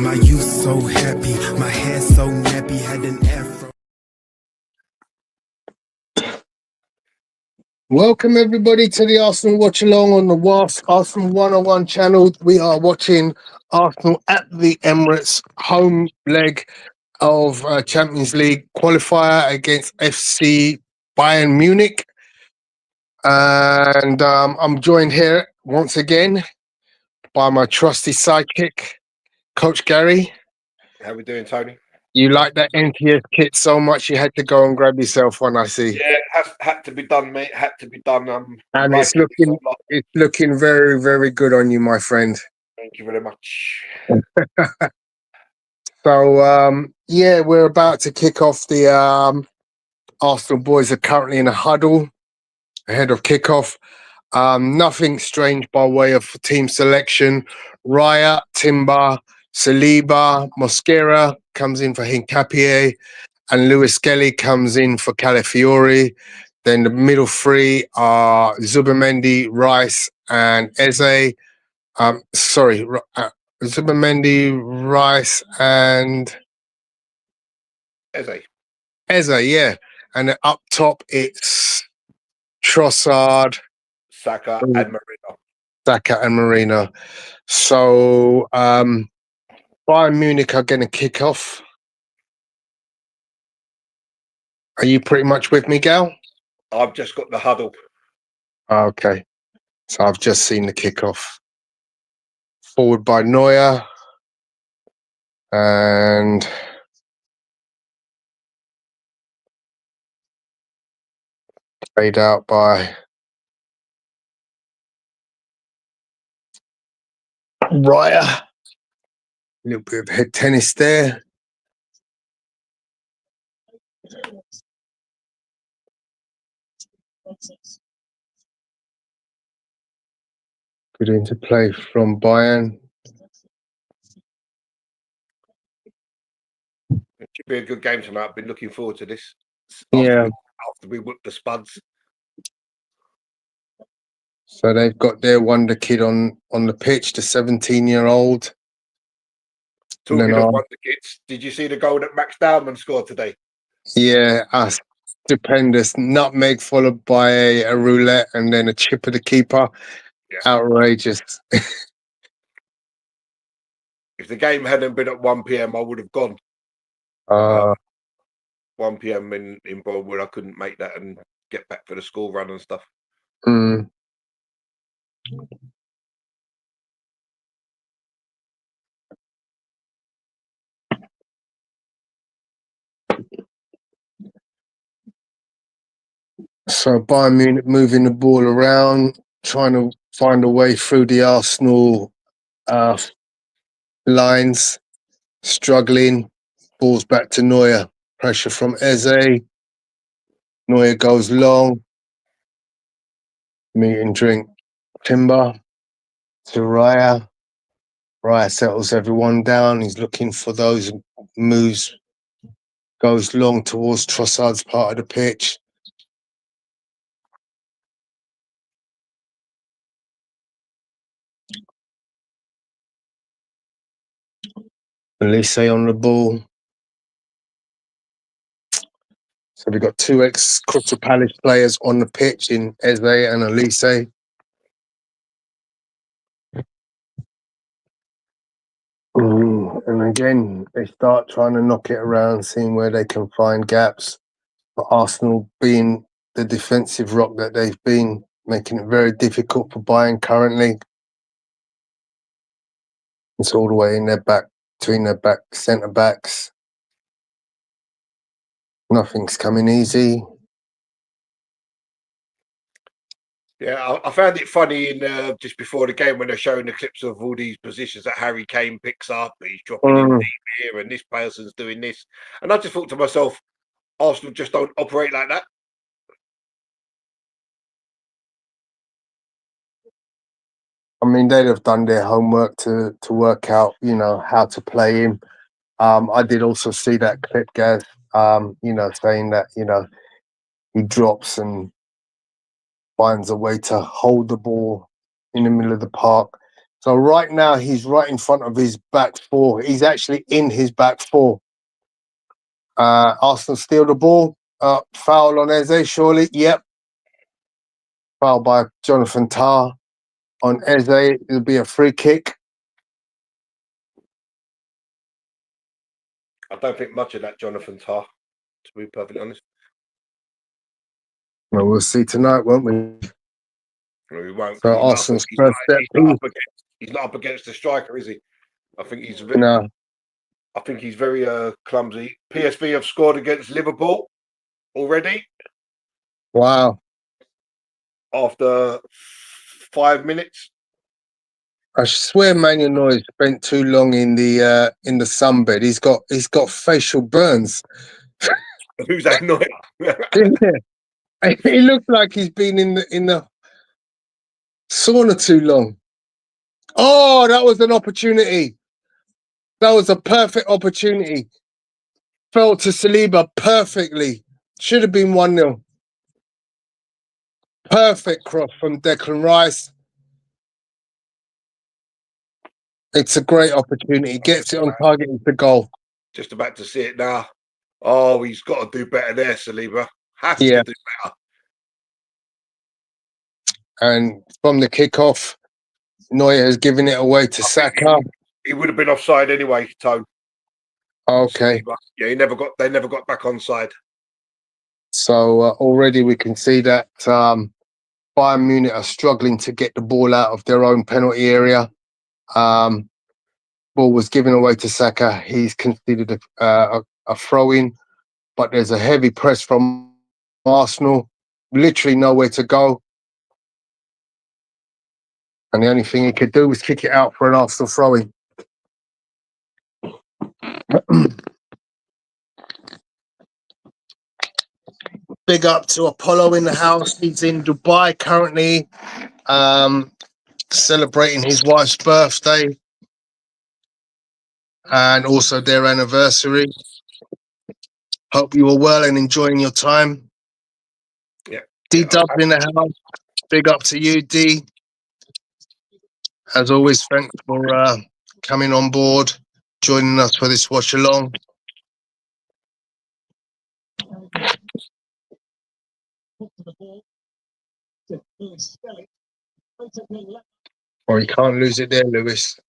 my youth so happy, my hair so nappy, had an afro. Welcome everybody to the Arsenal Watch Along on the WASP Arsenal 101 channel. We are watching Arsenal at the Emirates home leg of Champions League qualifier against FC Bayern Munich. And I'm joined here once again by my trusty sidekick, Coach Gary. How we doing, Tony? You like that NTS kit so much you had to go and grab yourself one, I see. Yeah, had to be done, mate. Had to be done. And it's looking very, very good on you, my friend. Thank you very much. So, yeah, we're about to kick off the Arsenal boys are currently in a huddle ahead of kickoff. Nothing strange by way of team selection. Raya, Timber, Saliba, Mosquera comes in for Hincapié, and Lewis Skelly comes in for Calafiori. Then the middle three are Zubimendi, Rice, and Eze. Zubimendi, Rice, and Eze, yeah. And then up top, it's Trossard, Saka, and Marino. So Bayern Munich are going to kick off. Are you pretty much with me, Gal? I've just got the huddle. Okay. So I've just seen the kickoff. Forward by Neuer. And played out by Raya. A little bit of head tennis there. Good interplay from Bayern. It should be a good game tonight. I've been looking forward to this. After we whipped the Spuds. So they've got their wonder kid on the pitch, the 17-year-old. Talking of wonder kids, did you see the goal that Max Dowman scored today? Yeah, stupendous. Nutmeg followed by a roulette and then a chip of the keeper. Yeah. Outrageous. If the game hadn't been at 1 p.m, I would have gone. 1 p.m. in Broadwood, I couldn't make that and get back for the school run and stuff. So Bayern Munich moving the ball around, trying to find a way through the Arsenal lines, struggling. Balls back to Neuer. Pressure from Eze. Neuer goes long. Meat and drink. Timber to Raya. Raya settles everyone down. He's looking for those moves. Goes long towards Trossard's part of the pitch. Elise on the ball. So we've got two ex-Crystal Palace players on the pitch in Eze and Elise. And again, they start trying to knock it around, seeing where they can find gaps. But Arsenal being the defensive rock that they've been, making it very difficult for Bayern currently. It's all the way in their back, between their back centre backs. Nothing's coming easy. Yeah, I found it funny in just before the game when they're showing the clips of all these positions that Harry Kane picks up. He's dropping in deep here, and this person's doing this. And I just thought to myself, Arsenal just don't operate like that. I mean, they'd have done their homework to work out, how to play him. I did also see that clip, Gaz, saying that, he drops and finds a way to hold the ball in the middle of the park. So right now he's right in front of his back four. He's actually in his back four. Arsenal steal the ball. Foul on Eze, surely. Yep. Foul by Jonathan Tah on Eze. It'll be a free kick. I don't think much of that Jonathan Tah, to be perfectly honest. Well, we'll see tonight, won't we? No, he won't. So Arsenal's first step. He's not up against the striker, is he? I think he's No. I think he's very clumsy. PSV have scored against Liverpool already Wow. after 5 minutes. I swear Manuel Neuer spent too long in the sunbed. He's got facial burns. Who's that Neuer? He looks like he's been in the sauna too long. Oh, that was an opportunity. That was a perfect opportunity. Fell to Saliba perfectly. Should have been 1-0. Perfect cross from Declan Rice. It's a great opportunity. Gets it on target into goal. Just about to see it now. Oh, he's got to do better there, Saliba. Has to do better. And from the kickoff, Neuer has given it away to Saka. He would have been offside anyway, Toe. Okay. Yeah, they never got back onside. So already we can see that Bayern Munich are struggling to get the ball out of their own penalty area. Ball was given away to Saka. He's conceded a throw-in, but there's a heavy press from Arsenal. Literally nowhere to go. And the only thing he could do was kick it out for an Arsenal throw-in. Big up to Apollo in the house. He's in Dubai currently, celebrating his wife's birthday and also their anniversary. Hope you are well and enjoying your time. Yeah. D-Dub in the house. Big up to you, D. As always, thanks for coming on board, joining us for this watch along. Oh, you can't lose it there, Lewis.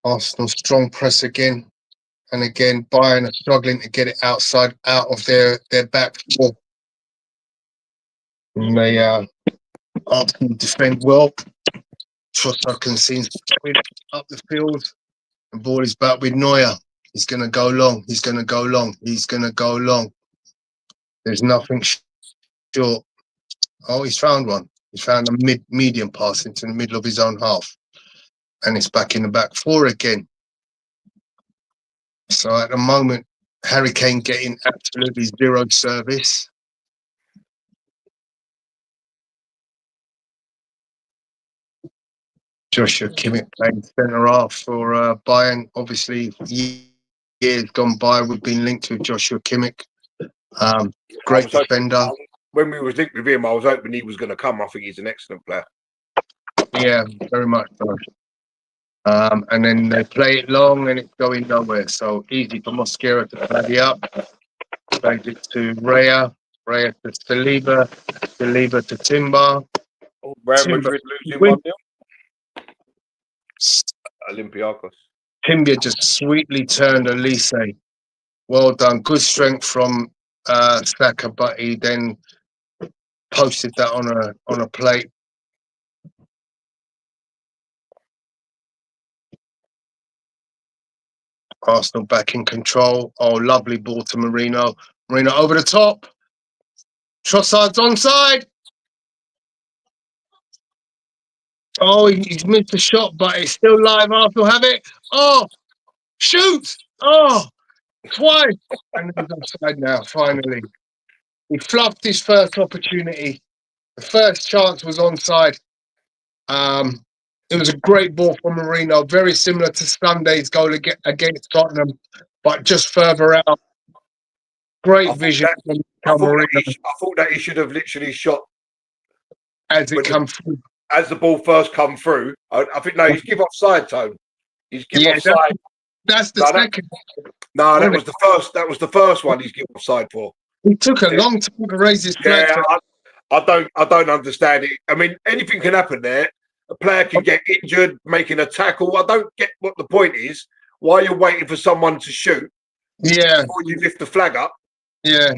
Arsenal strong press again. And again, Bayern are struggling to get it out of their back four. And they Arsenal defend well. Trossard concedes up the field. The ball is back with Neuer. He's going to go long. He's going to go long. He's going to go long. There's nothing short. Oh, he's found one. He's found a medium pass into the middle of his own half. And it's back in the back four again. So at the moment, Harry Kane getting absolutely zero service. Joshua Kimmich playing centre half for Bayern. Obviously, years gone by, we've been linked with Joshua Kimmich. Great defender. When we were linked with him, I was hoping he was going to come. I think he's an excellent player. Yeah, very much so. And then they play it long and it's going nowhere. So easy for Mosquera to play up. Plays it to Raya. Raya to Saliba. Saliba to Timber. Oh, Real Madrid losing 1-0. Olympiacos. Timber just sweetly turned Elise. Well done. Good strength from Saka, but he then posted that on a plate. Arsenal back in control. Oh, lovely ball to Marino. Marino over the top. Trossard's onside. Oh, he's missed the shot, but it's still live. Arsenal have it. Oh, shoot. Oh, twice. And he's offside now, finally. He fluffed his first opportunity. The first chance was onside. It was a great ball from Marino, very similar to Sunday's goal against Tottenham, but just further out. Great vision from thought that he should have literally shot as it comes through. As the ball first come through. I think no, he's give offside, Tone. He's give offside. That's the second. No, that was the first. That was the first one he's give offside for. He took a long time to raise his flag. Yeah, I don't understand it. I mean, anything can happen there. A player can get injured making a tackle. I don't get what the point is. Why you're waiting for someone to shoot? Yeah. Before you lift the flag up. Yeah.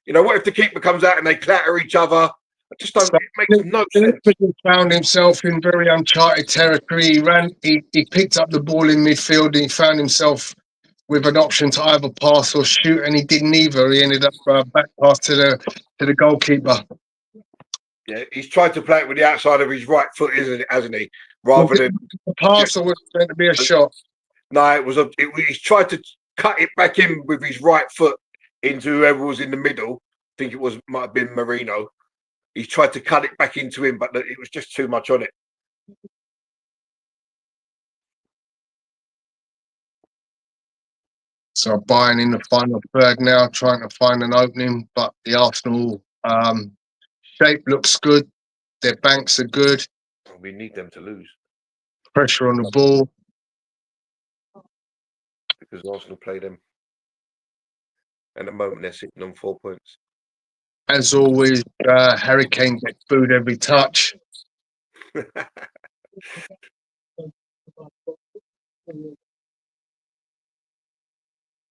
You know, what if the keeper comes out and they clatter each other? I just don't. It makes no sense. He found himself in very uncharted territory. He picked up the ball in midfield and he found himself with an option to either pass or shoot, and he didn't either. He ended up back pass to the goalkeeper. Yeah, he's tried to play it with the outside of his right foot, hasn't he? Rather than a pass, or was it meant to be a shot? No, he's tried to cut it back in with his right foot into whoever was in the middle. I think might have been Marino. He's tried to cut it back into him, but it was just too much on it. So Bayern in the final third now, trying to find an opening, but the Arsenal shape looks good. Their banks are good. We need them to lose. Pressure on the ball. Because Arsenal play them. And at the moment, they're sitting on 4 points. As always, Harry Kane gets booed every touch. Yeah,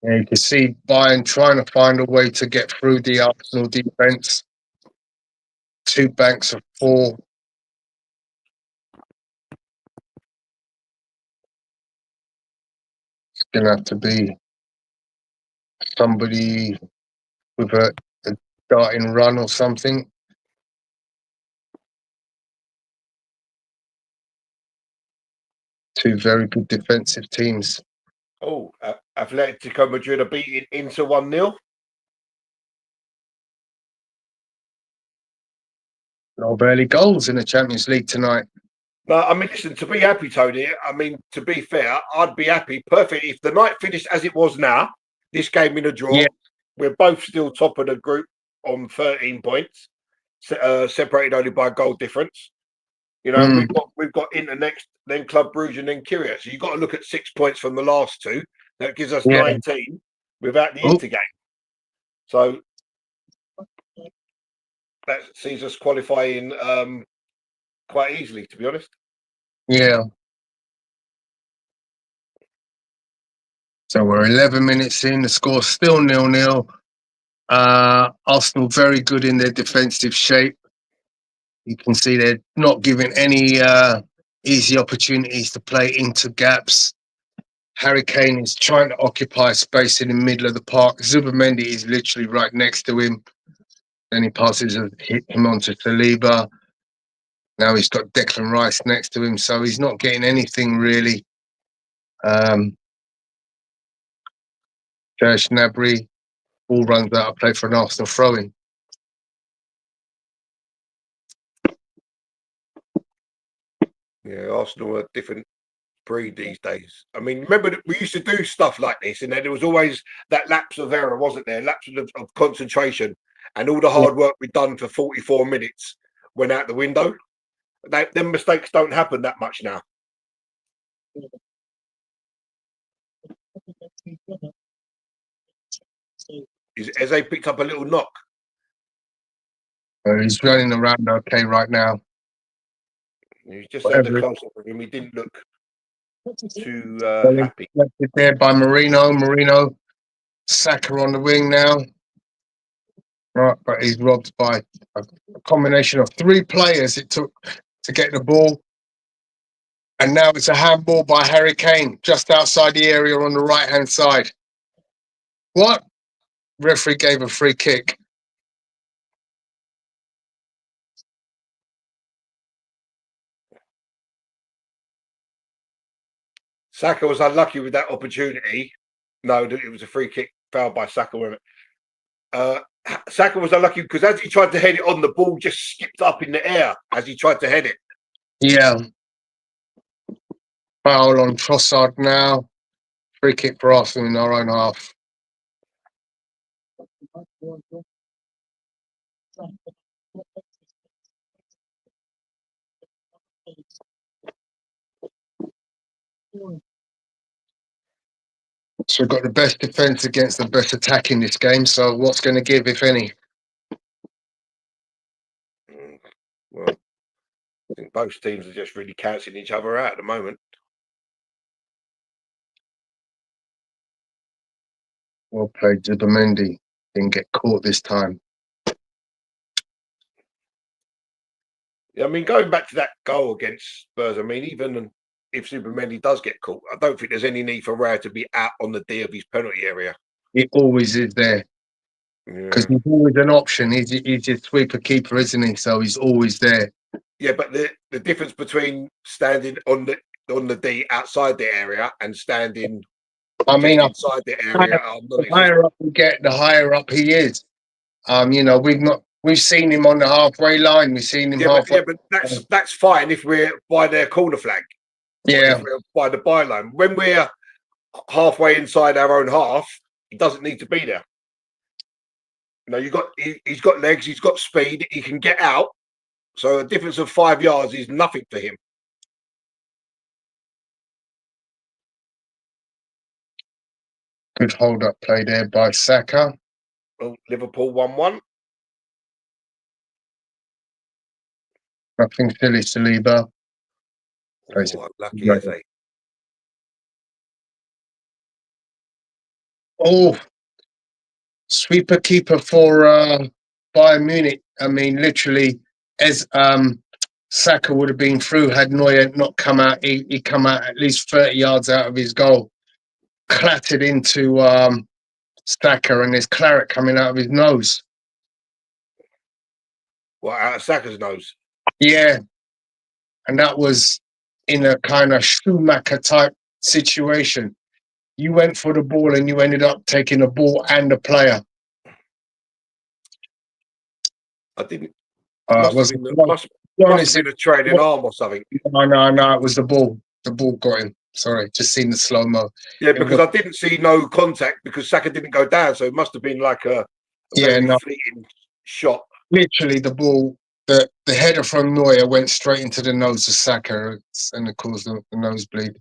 you can see Bayern trying to find a way to get through the Arsenal defence. 2 banks of 4. It's going to have to be somebody with a darting run or something. Two very good defensive teams. Oh, Atletico Madrid are beating Inter 1-0. No early goals in the Champions League tonight. No, I mean, listen, to be happy, Tony, I mean, to be fair, I'd be happy, perfect. If the night finished as it was now, this game in a draw, we're both still top of the group on 13 points, separated only by a goal difference. You know, we've got Inter next, then Club Brugge, and then Kyria. So you've got to look at 6 points from the last 2. That gives us 19 without the Inter game. So that sees us qualifying quite easily, to be honest. Yeah. So we're 11 minutes in. The score's still 0-0. Arsenal very good in their defensive shape. You can see they're not giving any easy opportunities to play into gaps. Harry Kane is trying to occupy space in the middle of the park. Zubimendi is literally right next to him. Then he passes him on to Saliba. Now he's got Declan Rice next to him, so he's not getting anything really. Serge Gnabry, ball runs out of play for an Arsenal throw-in. Yeah, Arsenal are a different breed these days. I mean, remember that we used to do stuff like this, and then there was always that lapse of error, wasn't there? Lapse of concentration, and all the hard work we'd done for 44 minutes went out the window. Them mistakes don't happen that much now. Has they picked up a little knock? He's running around okay right now. He's just had the close up of him. He didn't look too happy. There by Marino. Saka on the wing now. Right, but he's robbed by a combination of 3 players it took to get the ball. And now it's a handball by Harry Kane just outside the area on the right-hand side. What? Referee gave a free kick. Saka was unlucky with that opportunity. No, it was a free kick fouled by Saka. Saka was unlucky because as he tried to head it on, the ball just skipped up in the air as he tried to head it. Yeah. Foul on Trossard now. Free kick for Arsenal in our own half. So we've got the best defence against the best attack in this game. So what's going to give, if any? Well, I think both teams are just really cancelling each other out at the moment. Well played, Zubimendi. Didn't get caught this time. Yeah, I mean, going back to that goal against Spurs, I mean, even if Zubimendi does get caught, I don't think there's any need for Raya to be out on the D of his penalty area. It always is there. Because he's always an option. He's your sweeper keeper, isn't he? So he's always there. Yeah, but the difference between standing on the D outside the area and standing inside the area, the higher up we get, the higher up he is. You know, we've seen him on the halfway line. We've seen him halfway. But that's fine if we're by their corner flag. Yeah, if we're by the byline. When we're halfway inside our own half, he doesn't need to be there. You know, he's got legs, he's got speed, he can get out. So a difference of 5 yards is nothing for him. Good hold up play there by Saka. Well, Liverpool 1-1. Nothing silly, Saliba. Oh, lucky is he? Oh, sweeper keeper for Bayern Munich. I mean, literally, as Saka would have been through had Neuer not come out. He come out at least 30 yards out of his goal, clattered into Saka, and there's claret coming out of his nose. Well, out of Saka's nose. Yeah, and that was in a kind of Schumacher type situation. You went for the ball and you ended up taking the ball and the player. I didn't. Must have been a trailing arm or something. No, it was the ball. The ball got him. Sorry, just seen the slow-mo. Yeah, because I didn't see no contact because Saka didn't go down, so it must have been like a very fleeting shot. Literally, the ball, the header from Neuer went straight into the nose of Saka and it caused the nosebleed.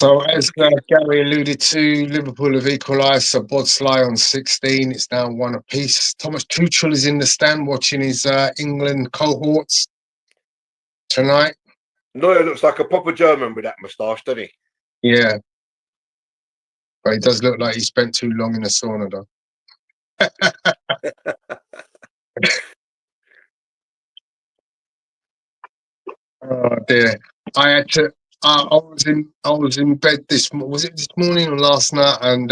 So as Gary alluded to, Liverpool have equalised. So Bodsley on 16. It's now 1 apiece. Thomas Tuchel is in the stand watching his England cohorts tonight. Neuer looks like a proper German with that moustache, doesn't he? Yeah. But he does look like he spent too long in the sauna, though. Oh dear! I was in bed was it this morning or last night? And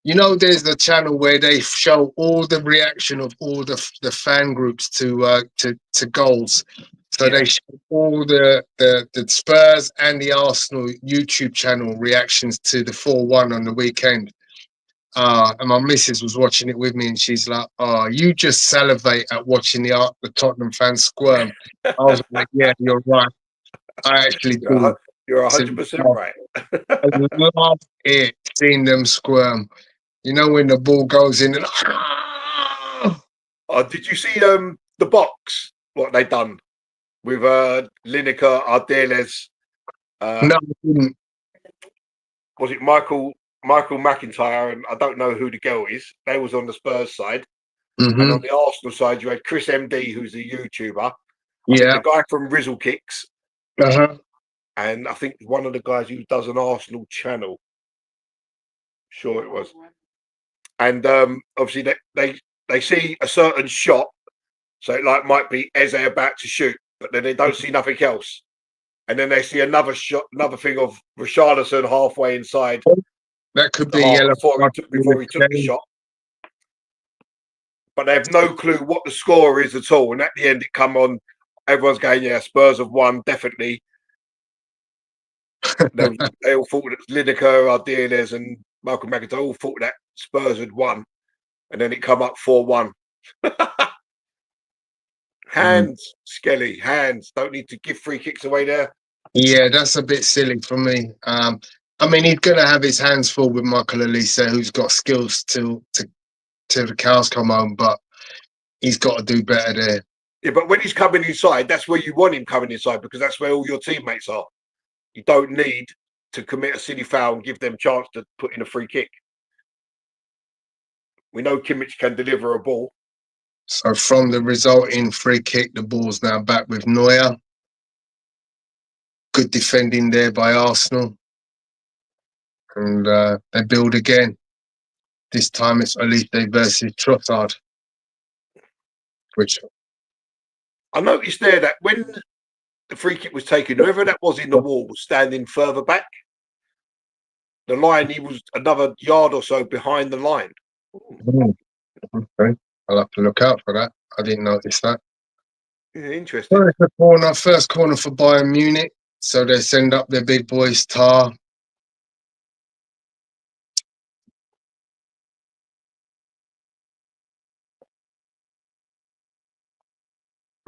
you know, there's the channel where they show all the reaction of all the fan groups to goals. So they show all the Spurs and the Arsenal YouTube channel reactions to the 4-1 on the weekend. And my missus was watching it with me, and she's like, "Oh, you just salivate at watching the Tottenham fans squirm." I was like, "Yeah, you're right. I actually do. You're 100% right." I love it, seeing them squirm. You know, when the ball goes in, and did you see the box? What they done with Lineker, Ardiles? No, I didn't. Was it Michael McIntyre, and I don't know who the girl is. They was on the Spurs side, and on the Arsenal side, you had Chris MD, who's a YouTuber. I think the guy from Rizzle Kicks, and I think one of the guys who does an Arsenal channel. Sure, it was. And obviously, they see a certain shot, so it like might be Eze about to shoot, but then they don't see nothing else, and then they see another shot, another thing of Richarlison halfway inside. That could be yellow before he took the shot. But they have no clue what the score is at all. And at the end, it come on. Everyone's going, "Yeah, Spurs have won, definitely." they all thought that Lineker, Ardiles, and Michael McIntyre all thought that Spurs had won. And then it come up 4-1. Hands, Skelly, hands. Don't need to give free kicks away there. Yeah, that's a bit silly for me. I mean, he's going to have his hands full with Michael Olise, who's got skills till the cows come home. But He's got to do better there. Yeah, but when he's coming inside, that's where you want him coming inside because that's where all your teammates are. You don't need to commit a silly foul and give them a chance to put in a free kick. We know Kimmich can deliver a ball. So from the resulting free kick, the ball's now back with Neuer. Good defending there by Arsenal. And they build again. This time it's Elite versus Trossard. Which I noticed there that when the free kick was taken, whoever that was in the wall was standing further back. The line, he was another yard or so behind the line. Okay. I'll have to look out for that. I didn't notice that. Yeah, interesting. First corner for Bayern Munich. So they send up their big boys, Tar.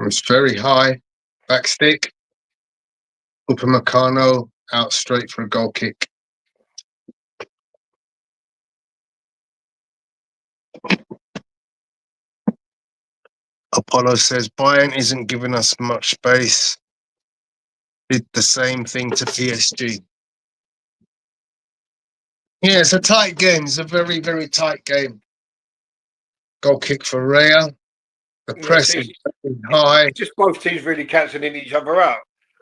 It's very high. Back stick. Upamecano out straight for a goal kick. Apollo says Bayern isn't giving us much space. Did the same thing to PSG. Yeah, it's a tight game. It's a very, very tight game. Goal kick for Raya. The press is high. Just both teams really cancelling each other out.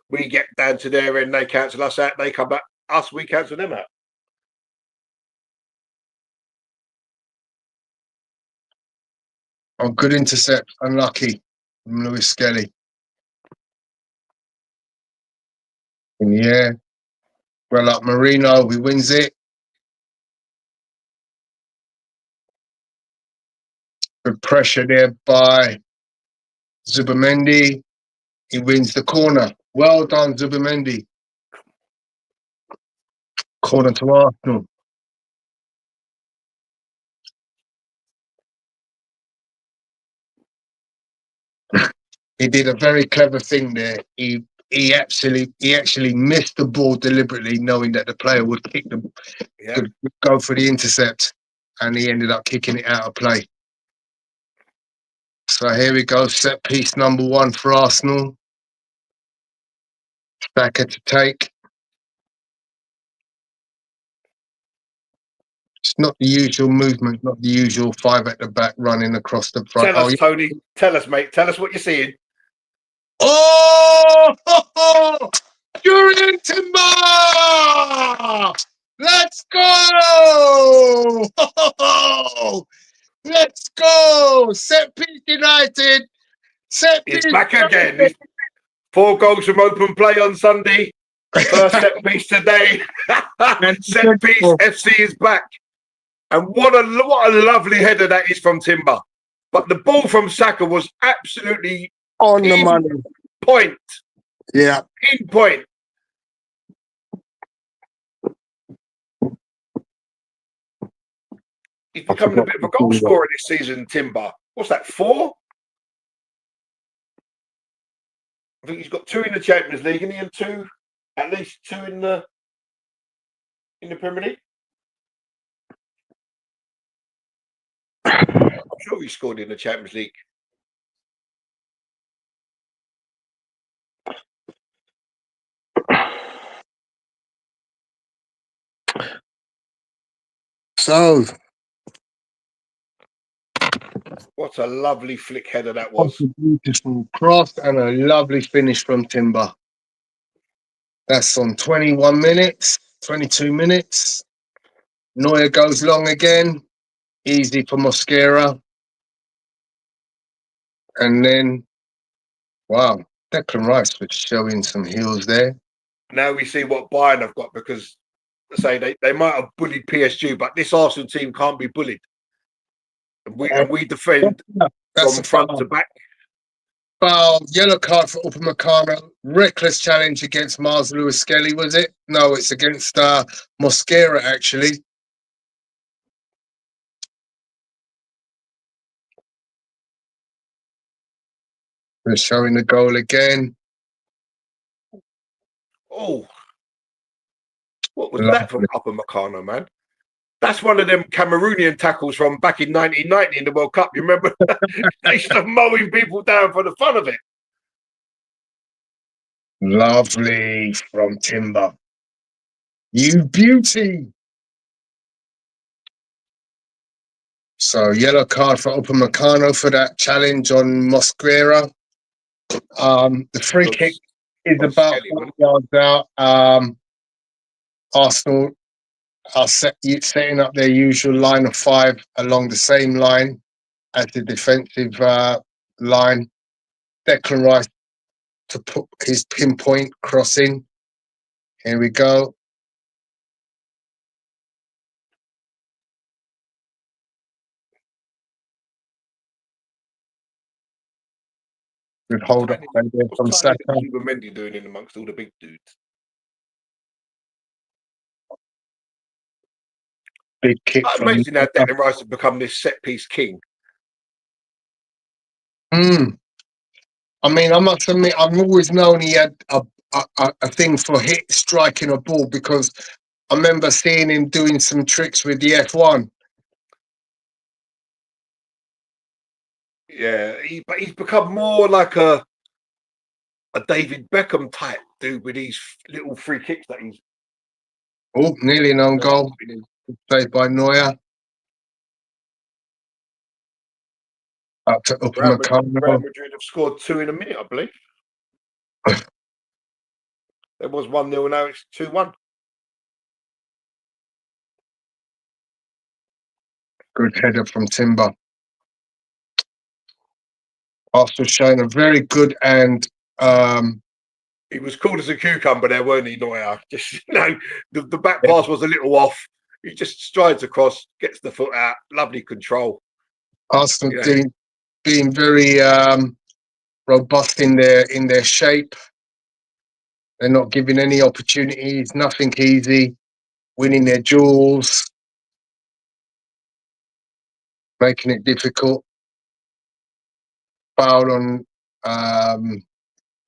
We get down to their end, they cancel us out. They come back us, we cancel them out. Oh, good intercept. Unlucky from Lewis Skelly. In the air. Well up Marino. He wins it. Good pressure there by Zubimendi. He wins the corner. Well done, Zubimendi. Corner to Arsenal. He did a very clever thing there. He actually missed the ball deliberately, knowing that the player would kick them, would go for the intercept, and he ended up kicking it out of play. So here we go, set piece number 1 for Arsenal. Saka to take. It's not the usual movement, not the usual 5 at the back running across the front. Tell us, Tony. Tell us, mate. Tell us what you're seeing. Oh! Julian Timber! Let's go! Let's go! Set piece United. Set piece. It's back again. It's 4 goals from open play on Sunday. First set piece today. Set piece FC is back. And what a lovely header that is from Timber. But the ball from Saka was absolutely on the money. Point. Yeah. In point. He's becoming a bit of a goal scorer this season, Timber. What's that, 4? I think he's got 2 in the Champions League, and he had 2, at least 2 in the Premier League. I'm sure he scored in the Champions League. So, what a lovely flick header that was. A beautiful cross and a lovely finish from Timber. That's on 21 minutes, 22 minutes. Neuer goes long again. Easy for Mosquera. And then, wow, Declan Rice was showing some heels there. Now we see what Bayern have got because, say, they might have bullied PSG, but this Arsenal team can't be bullied. And we defend from front to back. Foul, yellow card for Upamecano. Reckless challenge against Miles Lewis Skelly, was it? No, it's against Mosquera, actually. They're showing the goal again. Oh, what was that from Upamecano, man? That's one of them Cameroonian tackles from back in 1990 in the World Cup. You remember? They used to mowing people down for the fun of it. Lovely from Timber. You beauty. So yellow card for Upamecano for that challenge on Mosquera. The free kick is about 40 yards out. Arsenal are setting up their usual line of five along the same line as the defensive line. Declan Rice to put his pinpoint crossing. Here we go. Good hold up from Saka. Mendy doing in amongst all the big dudes. Big kick. Amazing how Declan Rice has become this set piece king. I mean, I must admit, I've always known he had a thing for striking a ball, because I remember seeing him doing some tricks with the F1. Yeah, but he's become more like a David Beckham type dude with these little free kicks that he's. Oh, nearly an own goal. Played by Neuer. Up to Upamecano. Real Madrid have scored 2 in a minute, I believe. There was 1-0, now it's 2-1. Good header from Timber. Arsenal showing a very good and he was cool as a cucumber there, weren't he, Neuer? Just the back pass was a little off. He just strides across, gets the foot out, lovely control. Arsenal being very robust in their shape. They're not giving any opportunities, nothing easy, winning their duels, making it difficult. Foul on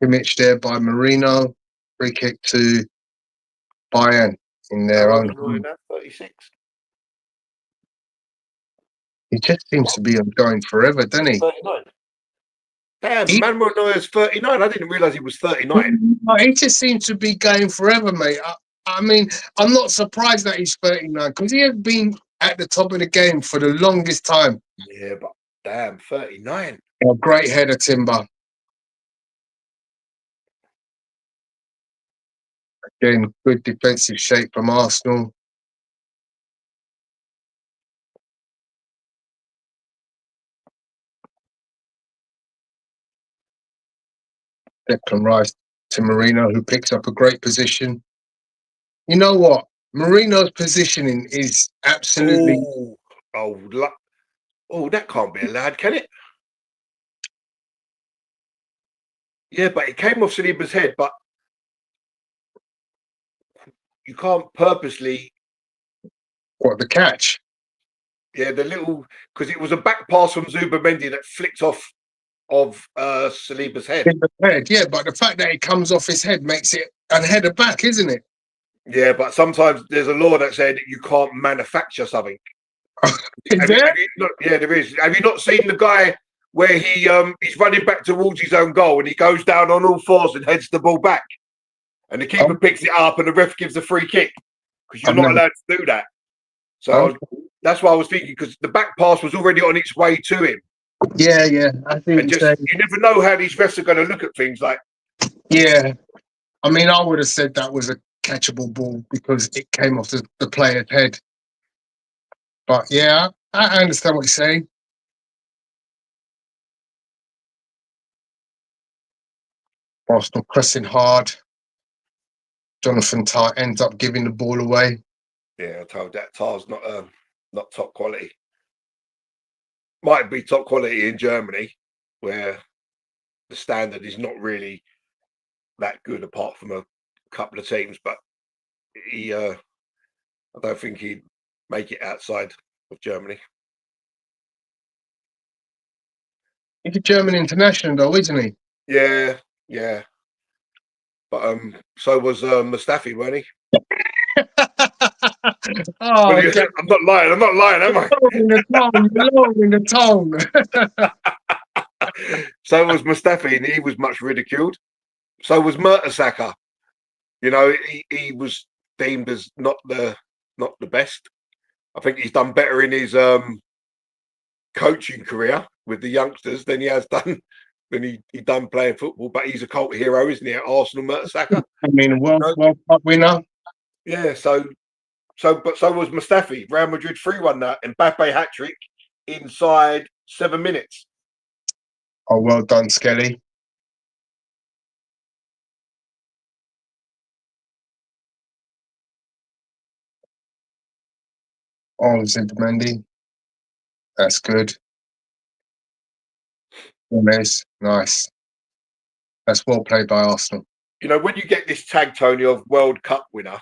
Kimmich there by Marino. Free kick to Bayern in their own home. 36. He just seems to be going forever, doesn't he? 39. Damn, Manuel Neuer's 39. I didn't realise he was 39. He just seems to be going forever, mate. I mean, I'm not surprised that he's 39, because he has been at the top of the game for the longest time. Yeah, but damn, 39. A great header, Timber. Again, good defensive shape from Arsenal. Declan Rice to Marino, who picks up a great position. You know what? Marino's positioning is absolutely... Oh, that can't be allowed, can it? Yeah, but it came off Saliba's head, but you can't purposely... What, the catch? Yeah, the little... Because it was a back pass from Zubimendi that flicked off of Saliba's head. Yeah, but the fact that it comes off his head makes it a header back, isn't it? Yeah, but sometimes there's a law that said you can't manufacture something. Is there? Yeah, there is. Have you not seen the guy where he's running back towards his own goal and he goes down on all fours and heads the ball back, and the keeper picks it up and the ref gives a free kick, because you're not allowed to do that. So that's why I was thinking, because the back pass was already on its way to him. Yeah. I think you never know how these refs are going to look at things like. Yeah, I mean, I would have said that was a catchable ball because it came off the player's head. But yeah, I understand what you're saying. Arsenal pressing hard. Jonathan Tah ends up giving the ball away. Yeah, I told that Tah's not top quality. Might be top quality in Germany, where the standard is not really that good, apart from a couple of teams. But I don't think he'd make it outside of Germany. He's a German international, though, isn't he? Yeah. But so was Mustafi, weren't he? Oh, Well, Jack, I'm not lying. I'm not lying, am I? you're lowering the tone. You're lowering the tone. So was Mustafi, and he was much ridiculed. So was Mertesacker. You know, he was deemed as not the best. I think he's done better in his coaching career with the youngsters than he has done when he done playing football. But he's a cult hero, isn't he? At Arsenal, Mertesacker. I mean, You know? World Cup winner. Yeah. So was Mustafi. Real Madrid 3-1 that Mbappe hat trick inside 7 minutes. Oh, well done, Skelly. Oh, Zindemendi. That's good. Gomez. Nice. That's well played by Arsenal. You know, when you get this tag, Tony, of World Cup winner,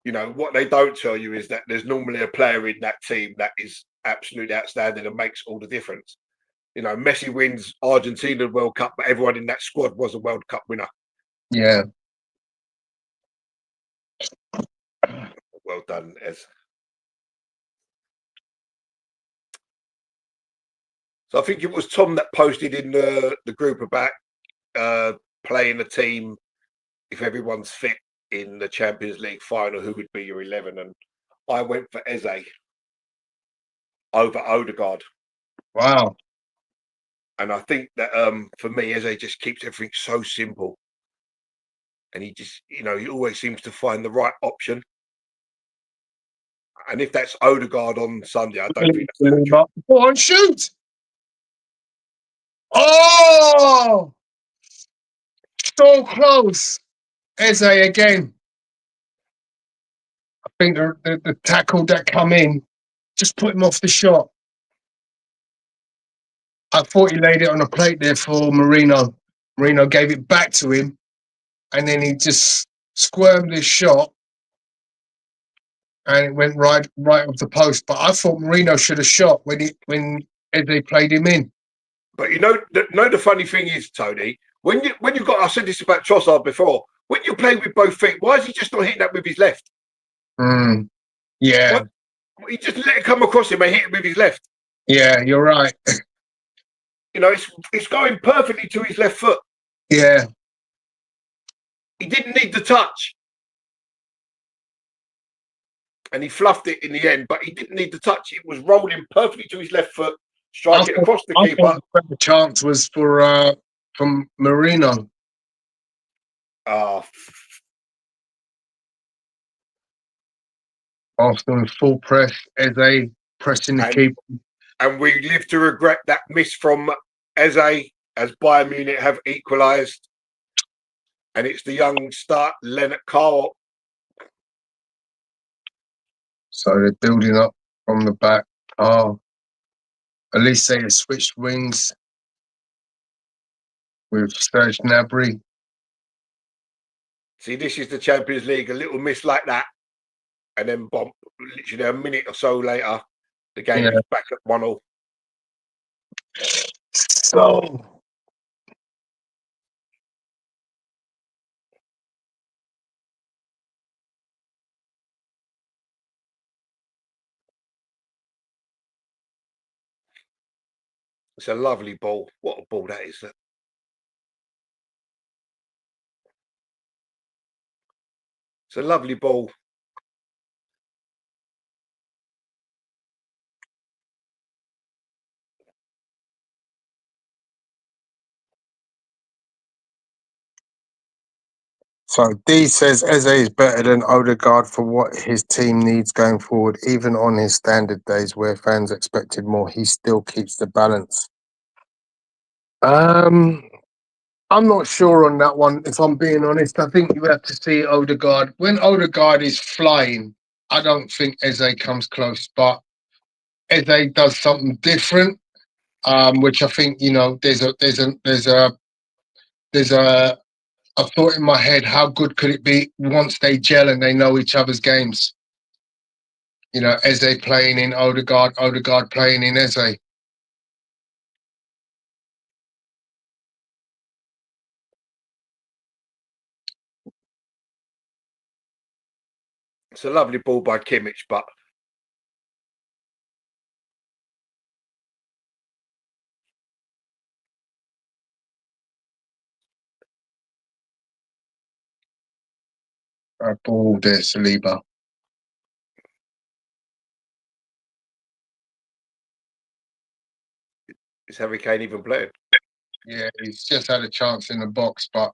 you know, what they don't tell you is that there's normally a player in that team that is absolutely outstanding and makes all the difference. You know, Messi wins Argentina World Cup, but everyone in that squad was a World Cup winner. Yeah. Well done, Ez. So I think it was Tom that posted in the group about playing a team if everyone's fit in the Champions League final, who would be your 11? And I went for Eze over Odegaard. Wow. And I think that for me, Eze just keeps everything so simple. And he just, you know, he always seems to find the right option. And if that's Odegaard on Sunday, I don't think that's Go on, shoot. Oh, so close. Eze again. I think the tackle that come in just put him off the shot. I thought he laid it on a plate there for Marino. Marino gave it back to him, and then he just squirmed his shot, and it went right off the post. But I thought Marino should have shot when Eze played him in. But you know, the funny thing is, Tony, when you got, I said this about Trossard before, when you play with both feet, why is he just not hitting that with his left? Yeah. What? He just let it come across him and hit it with his left. Yeah, you're right. You know, it's going perfectly to his left foot. Yeah. He didn't need the touch. And he fluffed it in the end, but he didn't need the touch. It was rolling perfectly to his left foot, strike it across the keeper. The chance was from Marino. Arsenal in full press, Eze pressing the keeper. And we live to regret that miss from Eze as Bayern Munich have equalised. And it's the young start, Leonard Carl. So they're building up from the back. Oh, at least they have switched wings with Serge Gnabry. See, this is the Champions League. A little miss like that. And then bomb, literally a minute or so later, the game is back at 1-0. So it's a lovely ball. What a ball that is. It's a lovely ball. So D says Eze is better than Odegaard for what his team needs going forward. Even on his standard days where fans expected more, he still keeps the balance. I'm not sure on that one, if I'm being honest. I think you have to see Odegaard. When Odegaard is flying, I don't think Eze comes close, but Eze does something different, which I think, you know, there's a thought in my head, how good could it be once they gel and they know each other's games? You know, Eze playing in Odegaard, Odegaard playing in Eze. It's a lovely ball by Kimmich, but a ball there, Saliba. is Harry Kane even playing? Yeah, he's just had a chance in the box, but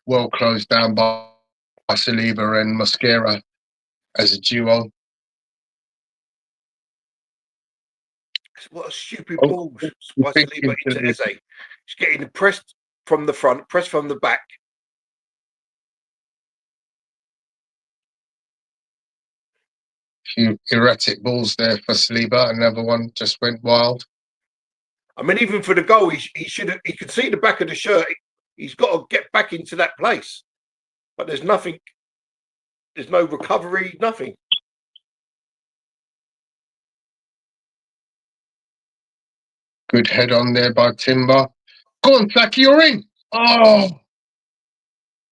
well closed down by Saliba and Mosquera as a duo. What a stupid Oh, ball by Saliba into Eze. He's getting pressed from the front, pressed from the back. Few erratic balls there for Saliba. Another one just went wild. I mean, even for the goal, he could see the back of the shirt. He's got to get back into that place. But there's nothing. There's no recovery, nothing. Good head on there by Timber. Go on, Flackie, you're in. Oh,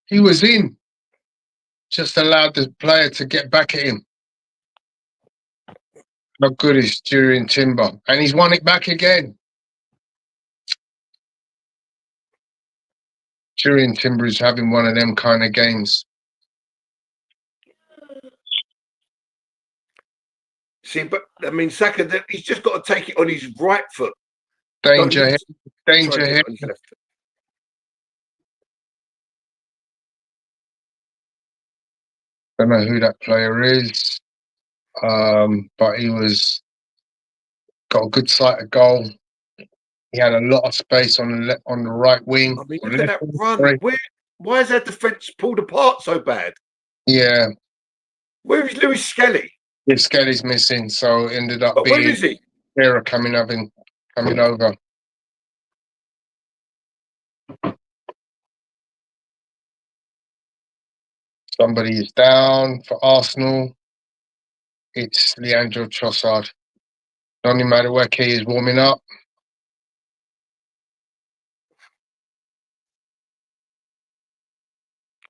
he was in. Just allowed the player to get back at him. How good is Julian Timber? And he's won it back again. Julian Timber is having one of them kind of games. See, but I mean, Saka, he's just got to take it on his right foot. Danger here. Try Danger and get here. it on his left foot. Don't know who that player is, but he was got a good sight of goal. He had a lot of space on the right wing. I mean, look at that run. Why is that defence pulled apart so bad? Yeah, Where is Lewis Skelly? his Skelly's missing, so it ended up But where being is he? Vera coming over. Somebody is down for Arsenal. It's Leandro Trossard. Donny Madueke is warming up.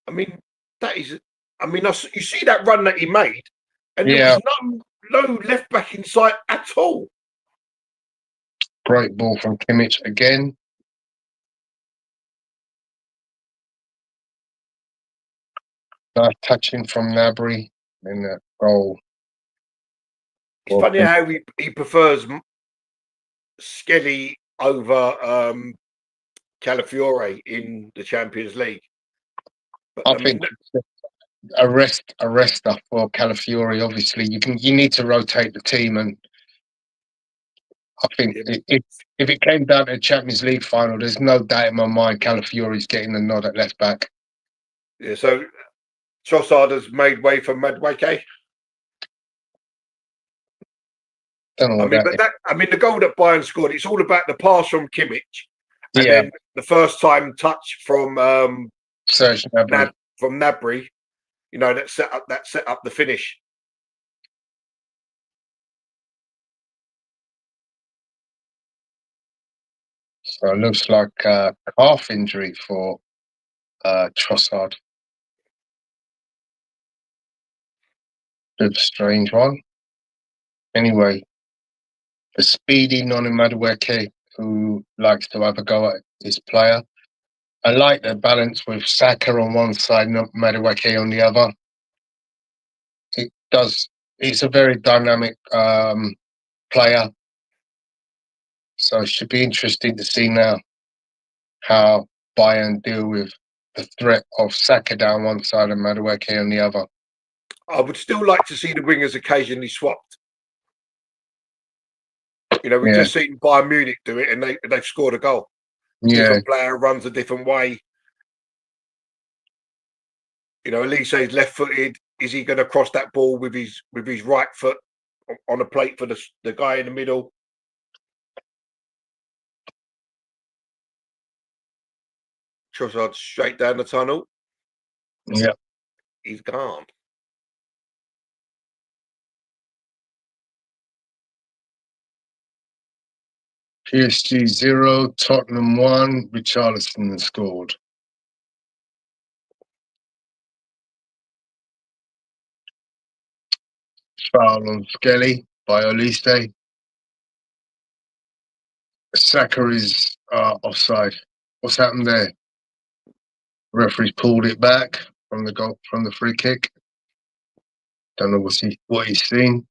I mean, that is. I mean, you see that run that he made, and there Yeah, was no left back in sight at all. great ball from Kimmich again. Nice touching from Nabry in that goal. It's funny how he prefers Skelly over Calafiore in the Champions League. But, I think a rester for Calafiore. Obviously, you need to rotate the team, and I think if it came down to a Champions League final, there's no doubt in my mind Calafiore's getting the nod at left back. Yeah, so Trossard has made way for Madueke. Don't know what the goal that Bayern scored, it's all about the pass from Kimmich, and then the first time touch from Serge Gnabry. From Gnabry, you know, that set up the finish. So it looks like a calf injury for Trossard. Bit of a strange one. Anyway, the speedy Noni Madueke, who likes to have a go at his player. I like the balance with Saka on one side and Madueke on the other. He's a very dynamic player. So it should be interesting to see now how Bayern deal with the threat of Saka down one side and Madueke on the other. I would still like to see the wingers occasionally swapped. You know, we've just seen Bayern Munich do it, and they've scored a goal. Yeah. Different player runs a different way. You know, Elise's left-footed. Is he going to cross that ball with his right foot on a plate for the guy in the middle? Trossard straight down the tunnel. Yeah. He's gone. PSG 0, Tottenham 1, Richarlison has scored. Foul on Skelly by Olise. Saka is offside. What's happened there? Referee's pulled it back from the free kick. Don't know what he's seen,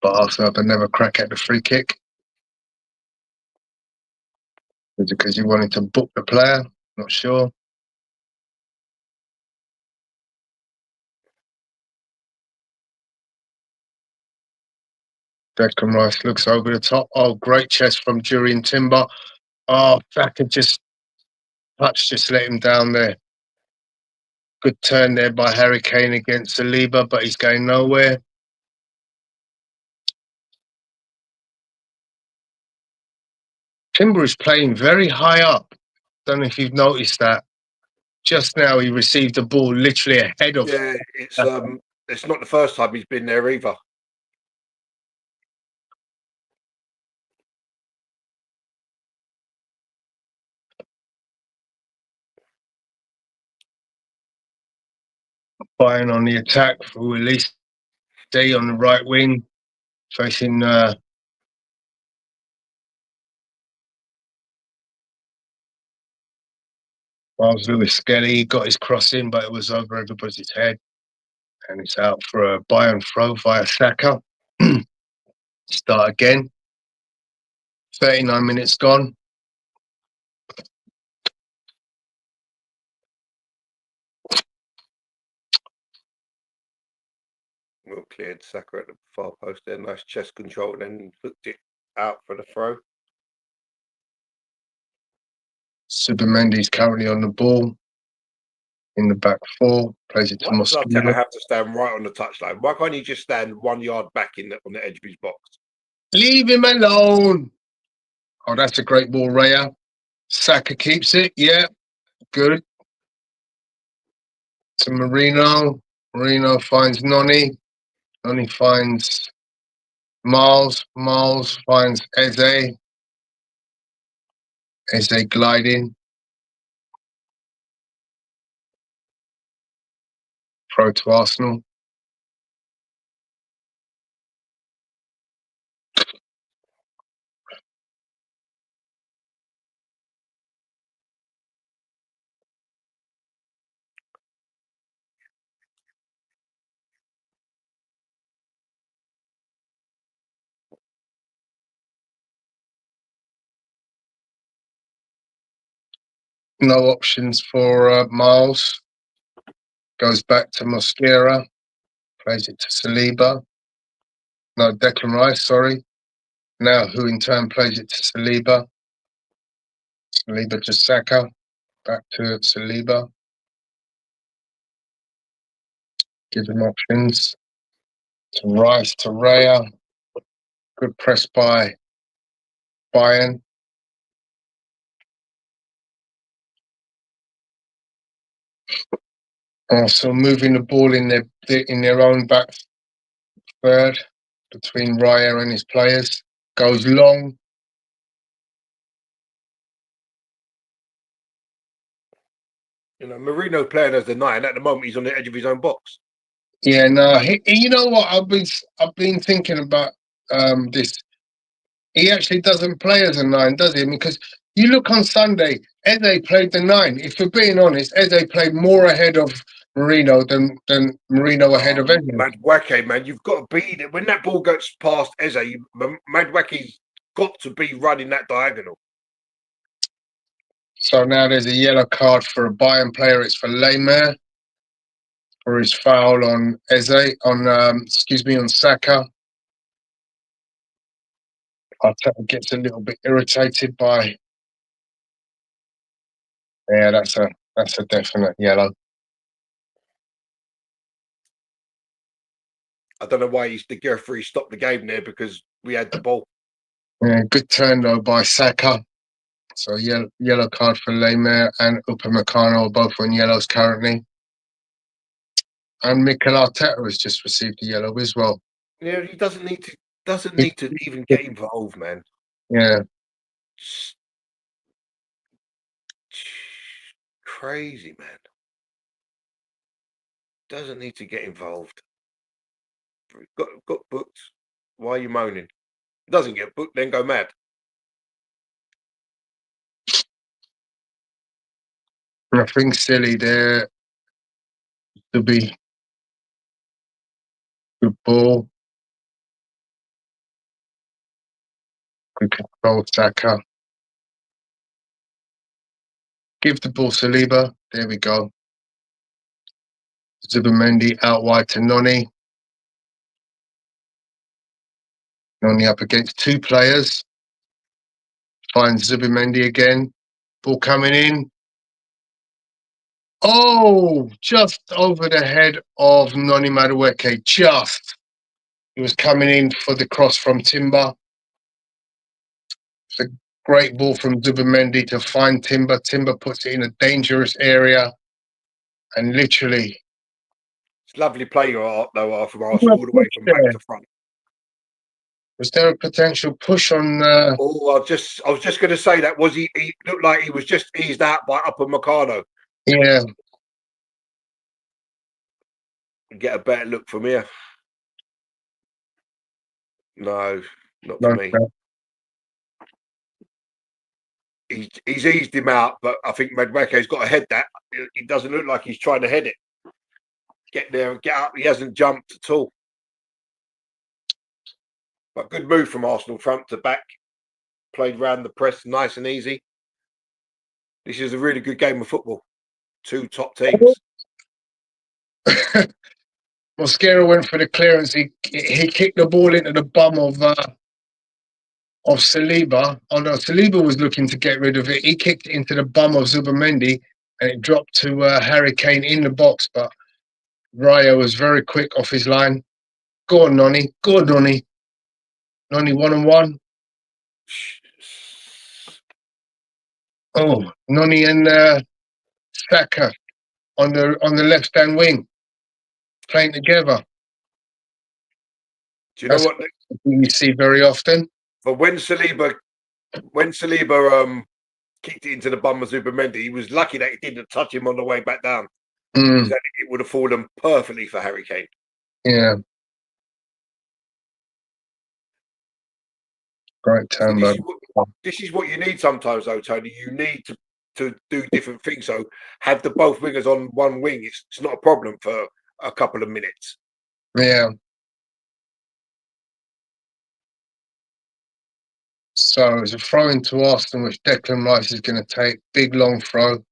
but Arsenal have another crack at the free kick. Is it because he wanted to book the player? Not sure. Declan Rice looks over the top. Oh, great chest from Jurien Timber. Oh, Saka just let him down there. Good turn there by Harry Kane against Saliba, but he's going nowhere. Timber is playing very high up. Don't know if you've noticed that. Just now he received the ball literally ahead of. Yeah, it's not the first time he's been there either. Bayern on the attack for Elise Day on the right wing, facing Miles Lewis Skelly. Got his cross in, but it was over everybody's head. And it's out for a Bayern throw via Saka. Start again. 39 minutes gone. Well cleared. Saka at the far post there. Nice chest control, and then hooked it out for the throw. Supermendy's currently on the ball in the back four. Plays it to Why does Arteta Mosquera. have to stand right on the touchline? Why can't he just stand 1 yard back on the edge of his box? Leave him alone. Oh, that's a great ball, Raya. Saka keeps it. Yeah, good. To Marino. Marino finds Noni. Noni finds Miles. Miles finds Eze. Eze gliding. Throw to Arsenal. No options for Miles. Goes back to Mosquera. Plays it to Saliba. No, Declan Rice, sorry. Now who in turn plays it to Saliba. Saliba to Saka. Back to Saliba. Give him options. To Rice, to Raya. Good press by Bayern. Also moving the ball in their own back third between Raya and his players. Goes long. You know, Marino playing as the 9. At the moment, he's on the edge of his own box. Yeah, no. You know what? I've been thinking about this. He actually doesn't play as a 9, does he? Because you look on Sunday, Eze played the 9. If we're being honest, Eze played more ahead of Marino than Marino ahead of Eze. Madwake, man, you've got to be there. When that ball goes past Eze, Madwake's got to be running that diagonal. So now there's a yellow card for a Bayern player. It's for Layla for his foul on Eze, on Saka. Arteta gets a little bit irritated by. Yeah, that's a definite yellow. I don't know why the referee stopped the game there, because we had the ball. Yeah, good turn though by Saka. So yellow card for Layla and Upamecano are both on yellows currently. And Mikel Arteta has just received a yellow as well. Yeah, he doesn't need to even get involved, man. Yeah. Crazy, man. Doesn't need to get involved. got booked. Why are you moaning? Doesn't get booked, then go mad. Nothing silly there to be. Good ball. Good control, Saka. Give the ball Saliba. There we go. Zubimendi out wide to Noni. Noni up against two players. Finds Zubimendi again. Ball coming in. Oh, just over the head of Noni Madueke. Just. He was coming in for the cross from Timber. It's a great ball from Zubimendi to find Timber. Timber puts it in a dangerous area. And literally. It's lovely play though from Arsenal all the way from back to front. Was there a potential push on? Oh, I was just going to say that. Was he looked like he was just eased out by Upper Meccano. Yeah. Get a better look from here. No, not for me. He's eased him out, but I think Madueke's got to head that. He doesn't look like he's trying to head it. Get there and get up. He hasn't jumped at all. But good move from Arsenal, front to back. Played round the press, nice and easy. This is a really good game of football. Two top teams. Mosquera went for the clearance. He kicked the ball into the bum of Saliba. Oh no, Saliba was looking to get rid of it. He kicked it into the bum of Zubimendi and it dropped to Harry Kane in the box. But Raya was very quick off his line. Go on, Noni. Go on, Noni. Noni 1-on-1. Oh, Noni and Saka on the left hand wing, playing together. Do you know what you see very often? But when Saliba kicked it into the bum of Zubimendi, he was lucky that it didn't touch him on the way back down. It would have fallen perfectly for Harry Kane. Yeah. Great turn, this is what you need sometimes, though, Tony. You need to do different things. So have the both wingers on one wing. It's not a problem for a couple of minutes. Yeah. So it's a throw into Arsenal, which Declan Rice is going to take. Big long throw.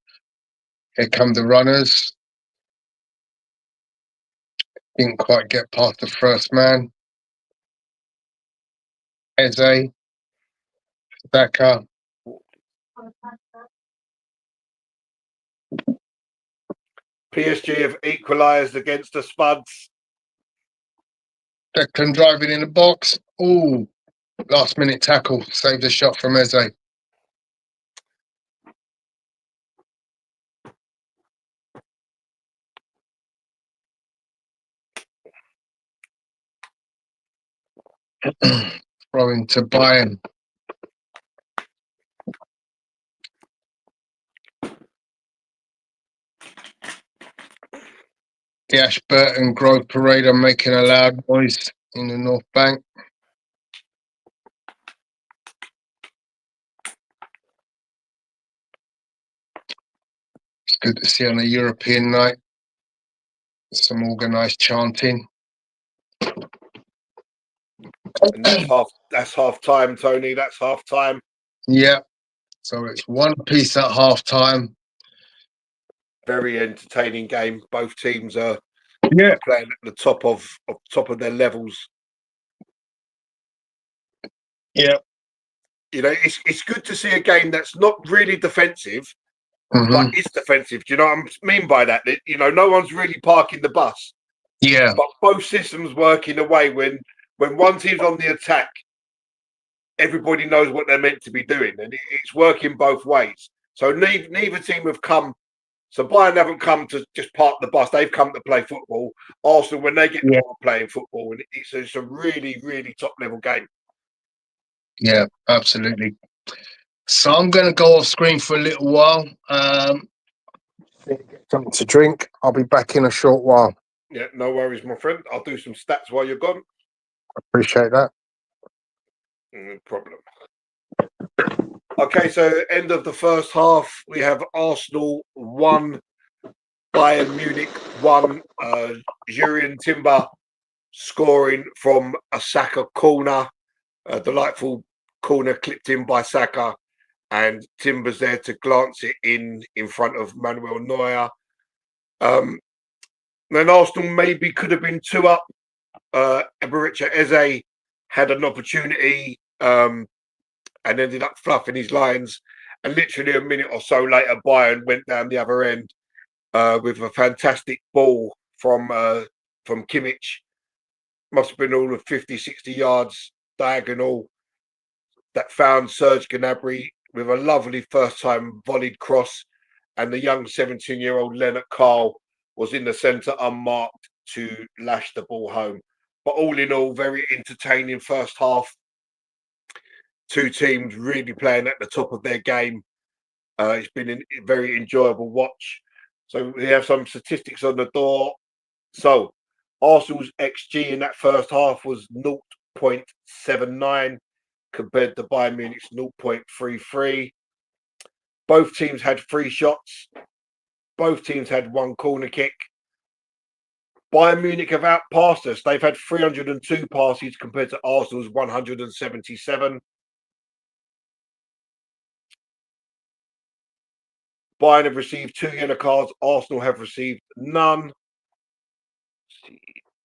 Here come the runners. Didn't quite get past the first man. Eze. Saka. PSG have equalised against the Spuds. Declan driving in the box. Ooh. Last minute tackle. Saved a shot from Eze. Throwing to Bayern. The Ashburton Grove Parade are making a loud noise in the North Bank. It's good to see on a European night some organised chanting. And that's half time, Tony. That's half time. Yeah. So it's 1-1 at half time. Very entertaining game. Both teams are playing at the top of their levels. Yeah. You know, it's good to see a game that's not really defensive, but it's defensive. Do you know what I mean by that? You know, no one's really parking the bus. Yeah. But both systems work in a way when one team's on the attack, everybody knows what they're meant to be doing, and it's working both ways. So neither team have come. So Bayern haven't come to just park the bus; they've come to play football. Arsenal, when they get playing football, and it's a really, really top level game. Yeah, absolutely. So I'm going to go off screen for a little while. Get something to drink. I'll be back in a short while. Yeah, no worries, my friend. I'll do some stats while you're gone. Appreciate that. No problem. Okay, so end of the first half, we have Arsenal 1, Bayern Munich 1. Jurien Timber scoring from a Saka corner, a delightful corner clipped in by Saka, and Timber's there to glance it in front of Manuel Neuer. Then Arsenal maybe could have been 2 up. Ebericha Eze had an opportunity and ended up fluffing his lines. And literally a minute or so later, Bayern went down the other end with a fantastic ball from Kimmich. Must have been all of 50, 60 yards diagonal that found Serge Gnabry with a lovely first-time volleyed cross. And the young 17-year-old Leonard Carl was in the centre unmarked to lash the ball home. But all in all, very entertaining first half. 2 teams really playing at the top of their game. It's been a very enjoyable watch. So we have some statistics on the door. So Arsenal's XG in that first half was 0.79 compared to Bayern Munich's 0.33. Both teams had 3 shots. Both teams had 1 corner kick. Bayern Munich have outpassed us. They've had 302 passes compared to Arsenal's 177. Bayern have received 2 yellow cards. Arsenal have received none.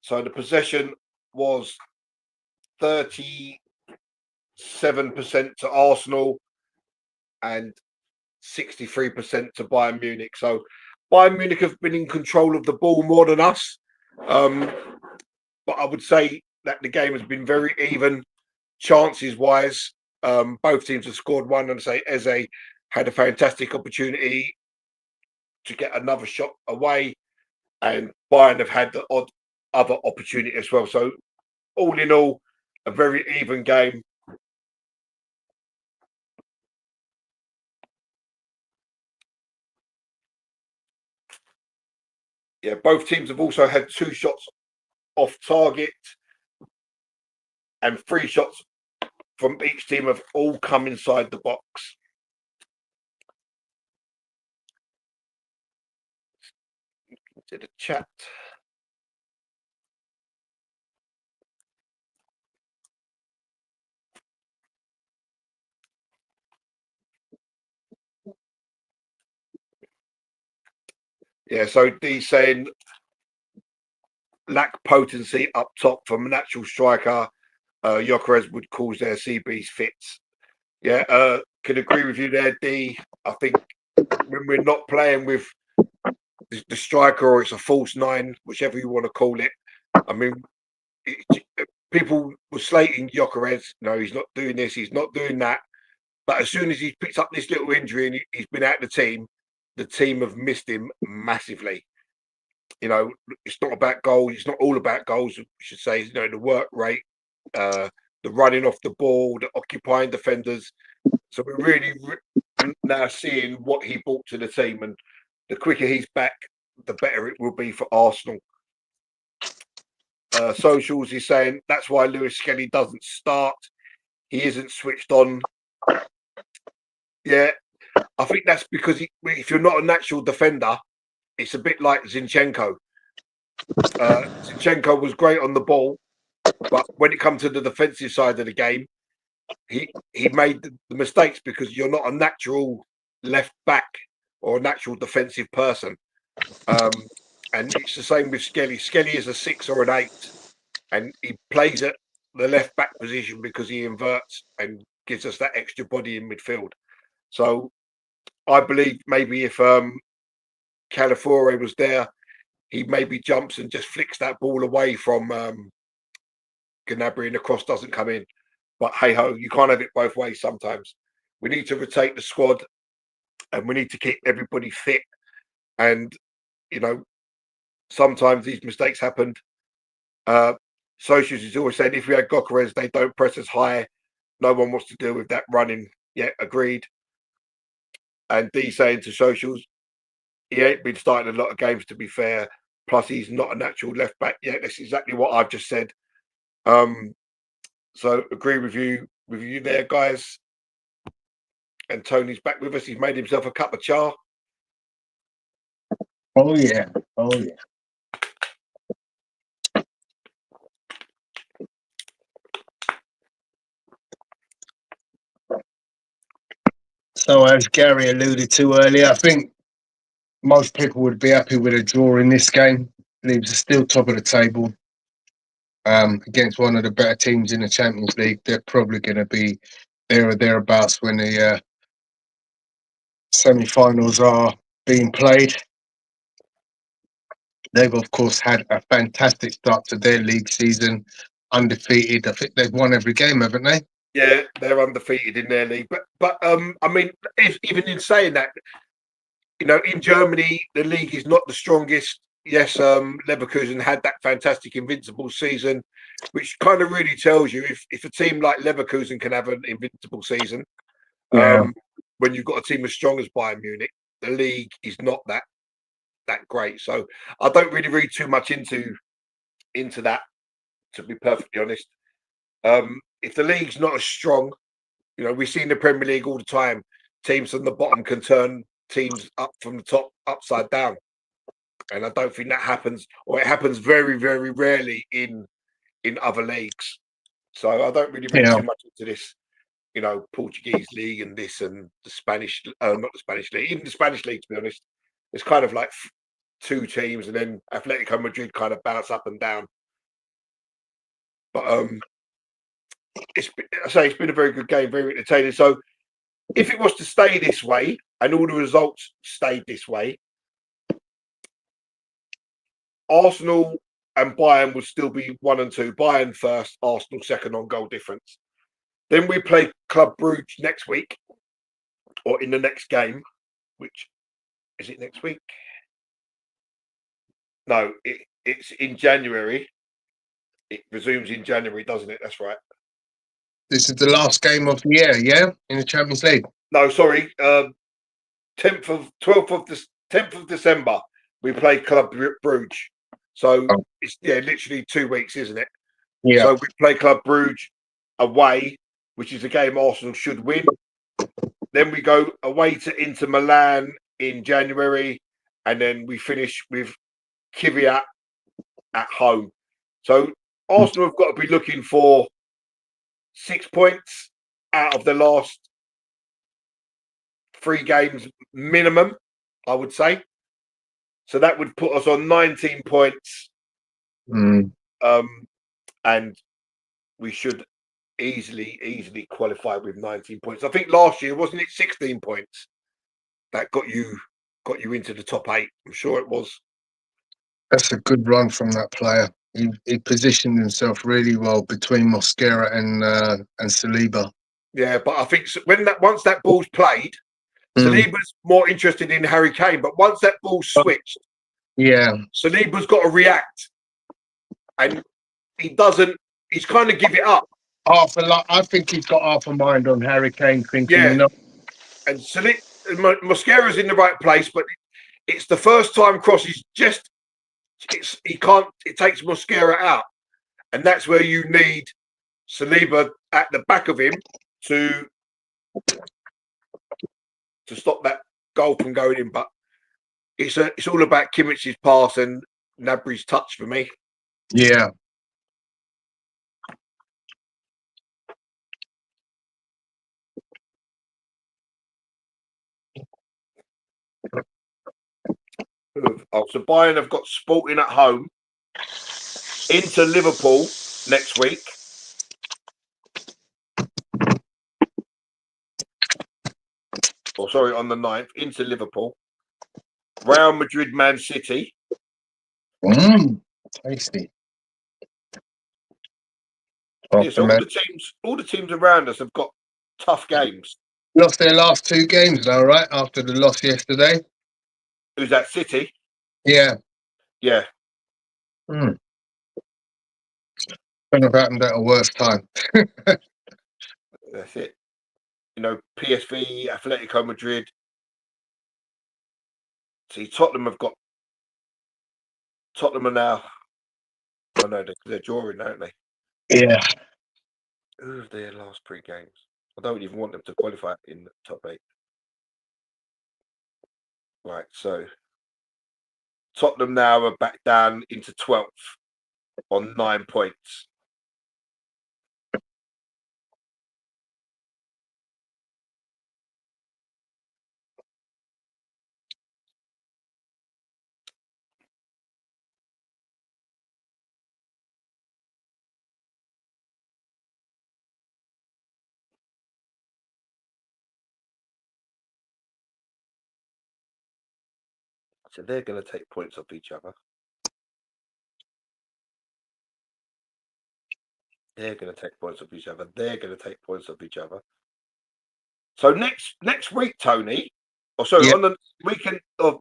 So the possession was 37% to Arsenal and 63% to Bayern Munich. So Bayern Munich have been in control of the ball more than us. But I would say that the game has been very even, chances wise. Both teams have scored 1, and say Eze had a fantastic opportunity to get another shot away, and Bayern have had the odd other opportunity as well. So all in all, a very even game. Yeah, both teams have also had 2 shots off target, and 3 shots from each team have all come inside the box. To the chat. Yeah, so D saying lack potency up top from a natural striker. Gyökeres would cause their CBs fits. Yeah, could agree with you there, D. I think when we're not playing with the striker, or it's a false 9, whichever you want to call it. I mean, people were slating Gyökeres. No, he's not doing this. He's not doing that. But as soon as he picks up this little injury and he's been out of the team have missed him massively. You know, it's not about goals. It's not all about goals. We should say, you know, the work rate, the running off the ball, the occupying defenders. So we're really now seeing what he brought to the team, and the quicker he's back, the better it will be for Arsenal. Socials is saying that's why Lewis Skelly doesn't start. He isn't switched on. Yeah, I think that's because if you're not a natural defender, it's a bit like Zinchenko. Zinchenko was great on the ball, but when it comes to the defensive side of the game, he made the mistakes because you're not a natural left back or a natural defensive person. And it's the same with Skelly. Skelly is a 6 or an 8, and he plays at the left back position because he inverts and gives us that extra body in midfield. So I believe maybe if Calafore was there, he maybe jumps and just flicks that ball away from Gnabry and the cross doesn't come in. But hey ho, you can't have it both ways sometimes. We need to rotate the squad and we need to keep everybody fit. And, you know, sometimes these mistakes happened. Socials is always saying if we had Gyökeres, they don't press as high. No one wants to deal with that running. Yeah, agreed. And D saying to Socials, he ain't been starting a lot of games, to be fair. Plus, he's not a natural left back yet. That's exactly what I've just said. So agree with you there, guys. And Tony's back with us. He's made himself a cup of char. Oh yeah. Oh yeah. So as Gary alluded to earlier, I think most people would be happy with a draw in this game. Leaves us still top of the table. Against one of the better teams in the Champions League. They're probably going to be there or thereabouts when the semi-finals are being played. They've, of course, had a fantastic start to their league season, undefeated. I think they've won every game, haven't they? Yeah, they're undefeated in their league. But I mean, even in saying that, in Germany, the league is not the strongest. Yes, Leverkusen had that fantastic invincible season, which kind of really tells you if a team like Leverkusen can have an invincible season, Yeah. when you've got a team as strong as Bayern Munich, the league is not that great. So I don't really read too much into that, to be perfectly honest. If the league's not as strong, we see in the Premier League all the time, teams from the bottom can turn teams up from the top upside down. And I don't think that happens, or it happens very, very rarely in other leagues. So I don't really read too much into this, Portuguese league and this and the Spanish, not the Spanish league, even the Spanish league, to be honest. It's kind of like two teams, and then Atletico Madrid kind of bounce up and down. But it's been a very good game, very entertaining. So if it was to stay this way and all the results stayed this way, Arsenal and Bayern would still be 1 and 2. Bayern first, Arsenal second on goal difference. Then we play Club Brugge next week, or in the next game, which is it next week? No, it's in January. It resumes in January, doesn't it? That's right. This is the last game of the year, yeah, in the Champions League. No, sorry. 10th of December, we play Club Brugge. So it's literally 2 weeks, isn't it? Yeah. So we play Club Brugge away, which is a game Arsenal should win. Then we go away to Inter Milan in January, and then we finish with Kvyat at home. So Arsenal have got to be looking for 6 points out of the last 3 games minimum, I would say. So that would put us on 19 points. And we should easily qualify with 19 points. I think last year, wasn't it 16 points that got you into the top 8? I'm sure it was. That's a good run from that player. He positioned himself really well between Mosquera and Saliba. Yeah, but I think once that ball's played, Saliba's more interested in Harry Kane. But once that ball's switched, Saliba's got to react, and he doesn't. He's kind of give it up. I think he's got half a mind on Harry Kane, thinking, no. And Mosquera's in the right place, but it's the first time cross. He can't. It takes Mosquera out, and that's where you need Saliba at the back of him to stop that goal from going in. But it's all about Kimmich's pass and Gnabry's touch for me. Yeah. Oh, so Bayern have got Sporting at home, into Liverpool next week. On the 9th, into Liverpool. Real Madrid, Man City. Tasty. So all the teams around us have got tough games. Lost their last 2 games now, right? After the loss yesterday. Who's that? City? Yeah. Yeah. Couldn't have happened at a worse time. That's it. PSV, Atletico Madrid. See, Tottenham have got Tottenham are now. Oh no, they're drawing, aren't they? Yeah. Who have their last 3 games? I don't even want them to qualify in the top 8. Right, so Tottenham now are back down into 12th on 9 points. So they're going to take points off each other. They're going to take points off each other. They're going to take points off each other. So next week, Tony, on the weekend of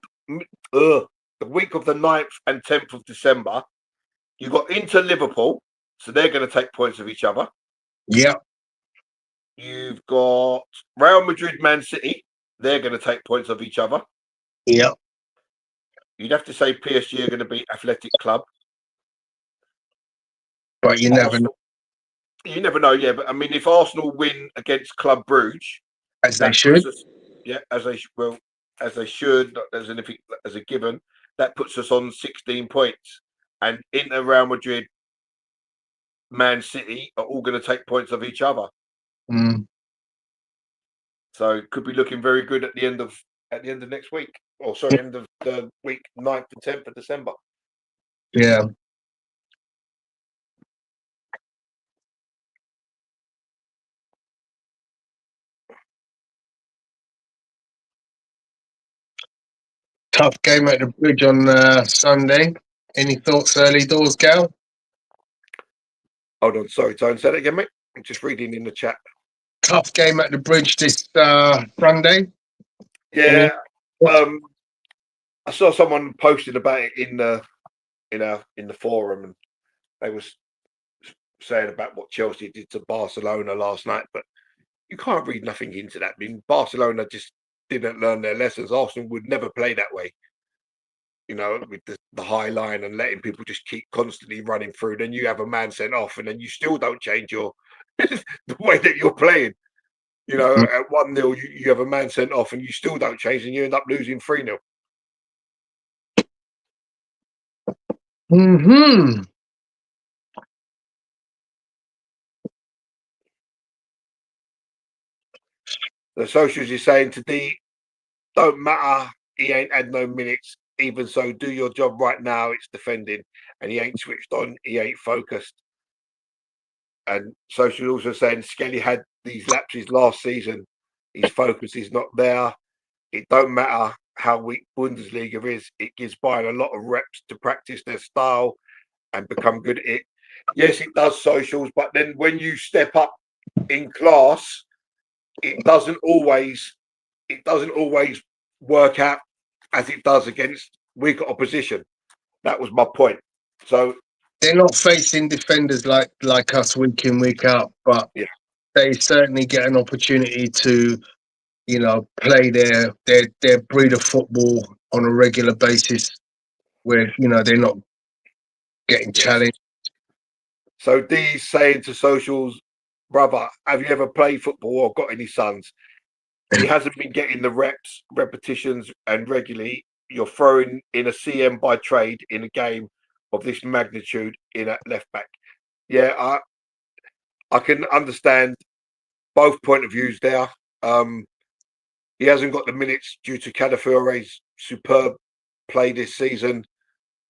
the week of the 9th and 10th of December, you got Inter Liverpool, so they're going to take points of each other. Yeah. You've got Real Madrid, Man City, they're going to take points of each other. Yeah. You'd have to say PSG are going to beat Athletic Club. But you never know. You never know, yeah. But I mean, if Arsenal win against Club Brugge, As they should. As they should, not as anything as a given, that puts us on 16 points. And Inter, Real Madrid, Man City are all going to take points of each other. Mm. So it could be looking very good at the end of next week. Or sorry, end of the week, 9th and 10th of December. Yeah. Tough game at the Bridge on Sunday. Any thoughts early doors, Gal? Hold on, sorry, Tone, say that again, mate. I'm just reading in the chat. Tough game at the Bridge this Sunday. Yeah. I saw someone posted about it in the forum, and they was saying about what Chelsea did to Barcelona last night, but you can't read nothing into that. I mean, Barcelona just didn't learn their lessons. Arsenal would never play that way, with the high line and letting people just keep constantly running through. Then you have a man sent off, and then you still don't change your the way that you're playing. At 1-0, you have a man sent off, and you still don't change, and you end up losing 3-0. Mm-hmm. The socials is saying to D, don't matter. He ain't had no minutes. Even so, do your job right now. It's defending, and he ain't switched on. He ain't focused. And social also saying Skelly had these lapses last season. His focus is not there. It don't matter how weak Bundesliga is. It gives Bayern a lot of reps to practice their style and become good at it. Yes, it does socials, but then when you step up in class, it doesn't always work out as it does against weaker opposition. That was my point. So they're not facing defenders like us week in, week out, but yeah, they certainly get an opportunity to, play their breed of football on a regular basis where, they're not getting challenged. So D's saying to socials, brother, have you ever played football or got any sons? He hasn't been getting the repetitions, and regularly you're throwing in a CM by trade in a game of this magnitude in at left back. Yeah, I can understand both point of views there. He hasn't got the minutes due to Calafiori's superb play this season.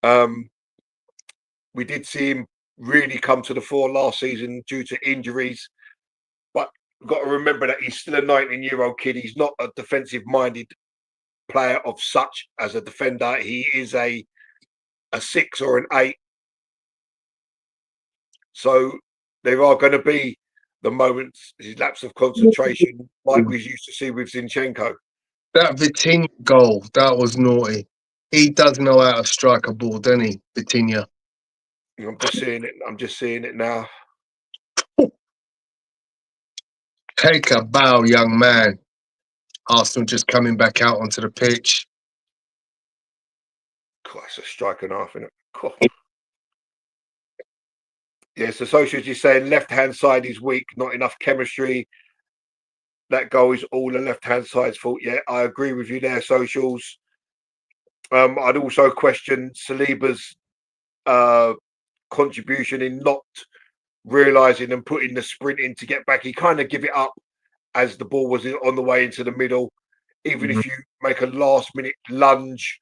We did see him really come to the fore last season due to injuries, but we've got to remember that he's still a 19-year-old kid. He's not a defensive-minded player of such as a defender. He is a 6 or an 8. So there are going to be the moments, his lapse of concentration, like we used to see with Zinchenko. That Vitinha goal, that was naughty. He does know how to strike a ball, doesn't he, Vitinha? I'm just seeing it now. Take a bow, young man. Arsenal just coming back out onto the pitch. God, it's a strike and a half, isn't it? Cool. Yeah, so Socials is saying left-hand side is weak, not enough chemistry. That goal is all the left-hand side's fault. Yeah, I agree with you there, Socials. I'd also question Saliba's contribution in not realising and putting the sprint in to get back. He kind of give it up as the ball was on the way into the middle. Even if you make a last-minute lunge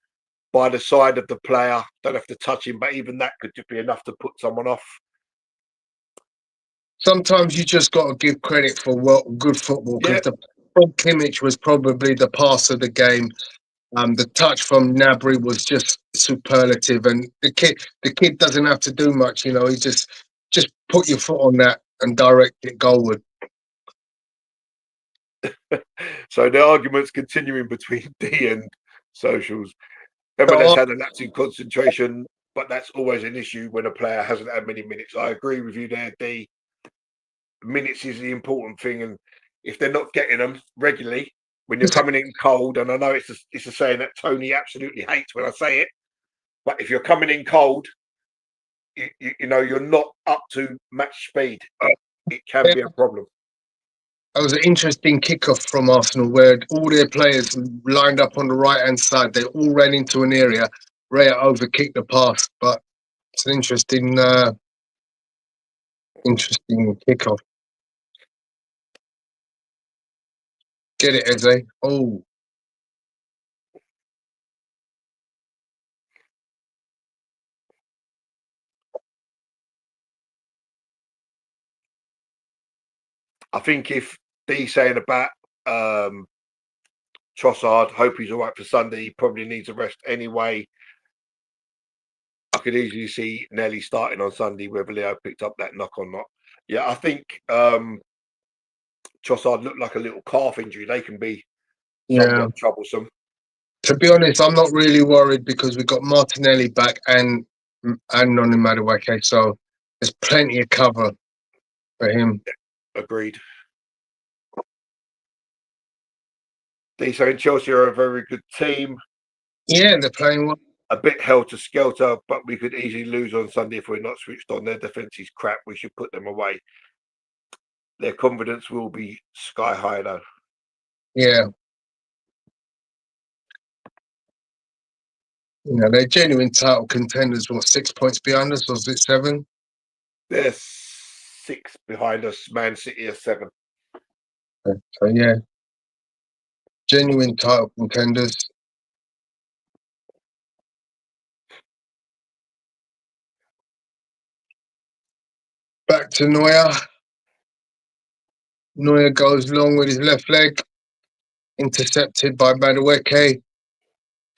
by the side of the player, don't have to touch him, but even that could just be enough to put someone off. Sometimes you just got to give credit for good football, because Yeah. the Kimmich was probably the pass of the game. The touch from Gnabry was just superlative, and the kid doesn't have to do much. You know, he just put your foot on that and direct it goalward. So the argument's continuing between D and Socials. MLS had a lapse in concentration, but that's always an issue when a player hasn't had many minutes. I agree with you there, D. Minutes is the important thing, and if they're not getting them regularly when you're coming in cold, and I know it's a saying that Tony absolutely hates when I say it, but if you're coming in cold, you know you're not up to match speed. It can be a problem. It was an interesting kickoff from Arsenal where all their players lined up on the right-hand side. They all ran into an area. Raya overkicked the pass, but it's an interesting kickoff. Get it, Eze. Oh. I think if D's saying about Trossard, hope he's all right for Sunday, he probably needs a rest anyway. I could easily see Nelly starting on Sunday, whether Leo picked up that knock or not. Yeah, I think Trossard looked like a little calf injury. They can be somewhat troublesome. To be honest, I'm not really worried because we've got Martinelli back and Noni Madueke, so there's plenty of cover for him. Agreed. D saying Chelsea are a very good team. Yeah, they're playing well. A bit helter-skelter, but we could easily lose on Sunday if we're not switched on. Their defence is crap. We should put them away. Their confidence will be sky high, though. Yeah. You know, they're genuine title contenders. What, 6 points behind us? Or was it 7? They're 6 behind us. Man City are 7. So, yeah. Genuine title contenders. Back to Neuer. Neuer goes long with his left leg. Intercepted by Madueke.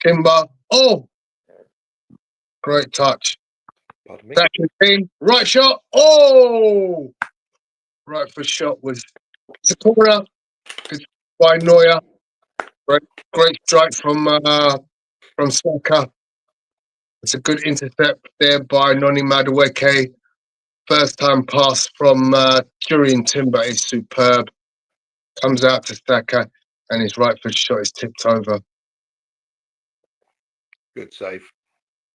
Timber. Oh! Great touch. Pardon me. In. Right shot. Oh! Right for shot was the corner by Neuer. Great strike from Saka. It's a good intercept there by Noni Madueke. First time pass from Jurriën Timber is superb. Comes out to Saka and his right foot shot is tipped over. Good save.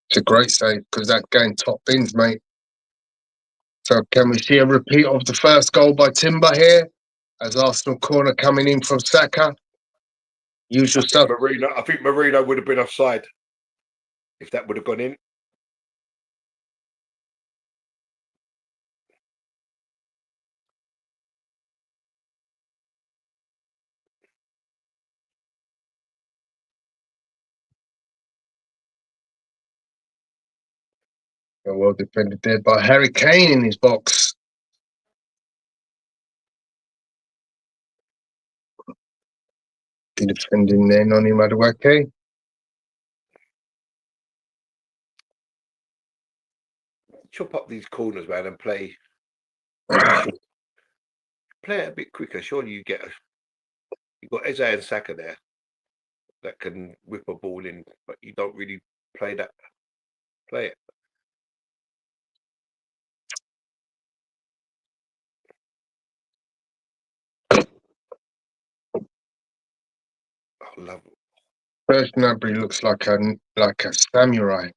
It's a great save because that game top bins, mate. So can we see a repeat of the first goal by Timber here? As Arsenal corner coming in from Saka. Usual stuff. I think Marino would have been offside if that would have gone in. Well defended there by Harry Kane in his box. Defending there, Noni Madueke. Chop up these corners, man, and play it a bit quicker. Surely you've got Eze and Saka there that can whip a ball in, but you don't really play it. I love it. First Gnabry looks like a samurai.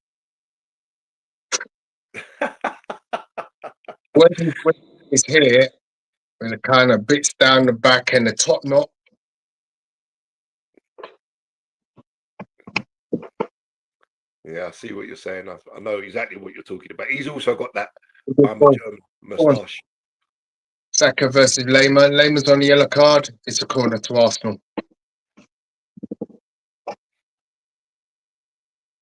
When it's here, and it kind of bits down the back and the top knot. Yeah, I see what you're saying. I know exactly what you're talking about. He's also got that moustache. Saka versus Layla. Layla's on the yellow card. It's a corner to Arsenal.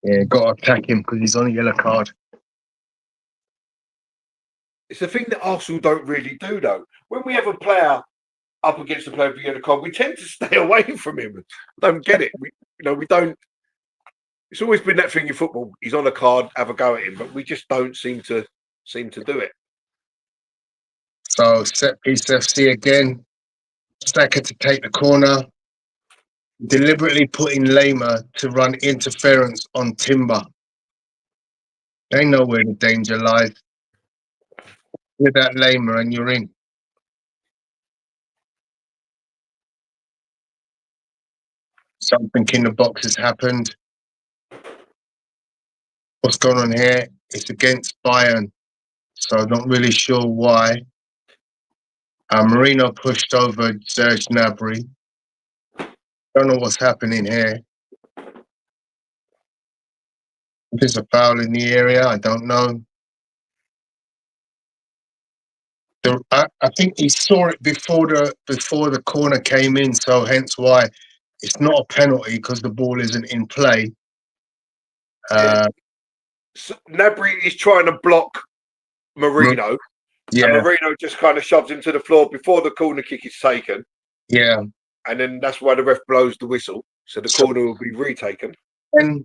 Yeah, got to attack him because he's on a yellow card. It's the thing that Arsenal don't really do, though. When we have a player up against a player with a yellow card, we tend to stay away from him. I don't get it. We don't. It's always been that thing in football. He's on a card, have a go at him, but we just don't seem to do it. So set piece FC again. Saka to take the corner. Deliberately putting Layla to run interference on Timber. They know where the danger lies. With that Layla and you're in. Something in the box has happened. What's going on here? It's against Bayern. So I'm not really sure why. Marino pushed over Serge Gnabry. Don't know what's happening here. If there's a foul in the area, I don't know. I think he saw it before the corner came in, so hence why it's not a penalty because the ball isn't in play. So Gnabry is trying to block Marino. Yeah. And Marino just kind of shoves him to the floor before the corner kick is taken. Yeah. And then that's why the ref blows the whistle. So the corner will be retaken. And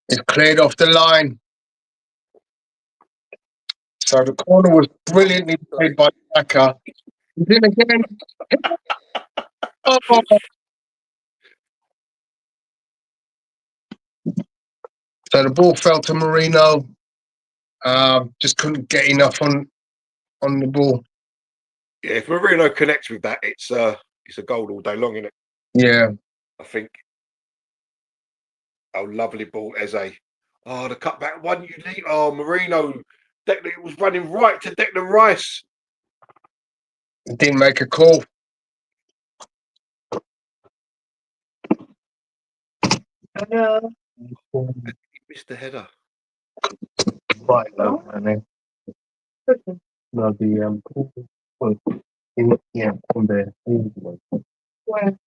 it's cleared off the line. So the corner was brilliantly played by Saka. He's in again. Oh. So the ball fell to Marino. Just couldn't get enough on the ball. Yeah, if Marino connects with that, it's a goal all day long, isn't it? Yeah. I think. Oh, lovely ball, Eze. Oh, the cutback one you need. Oh, Marino. It was running right to Declan Rice. He didn't make a call. He missed the header. Right, no, no, yeah, on there. Where?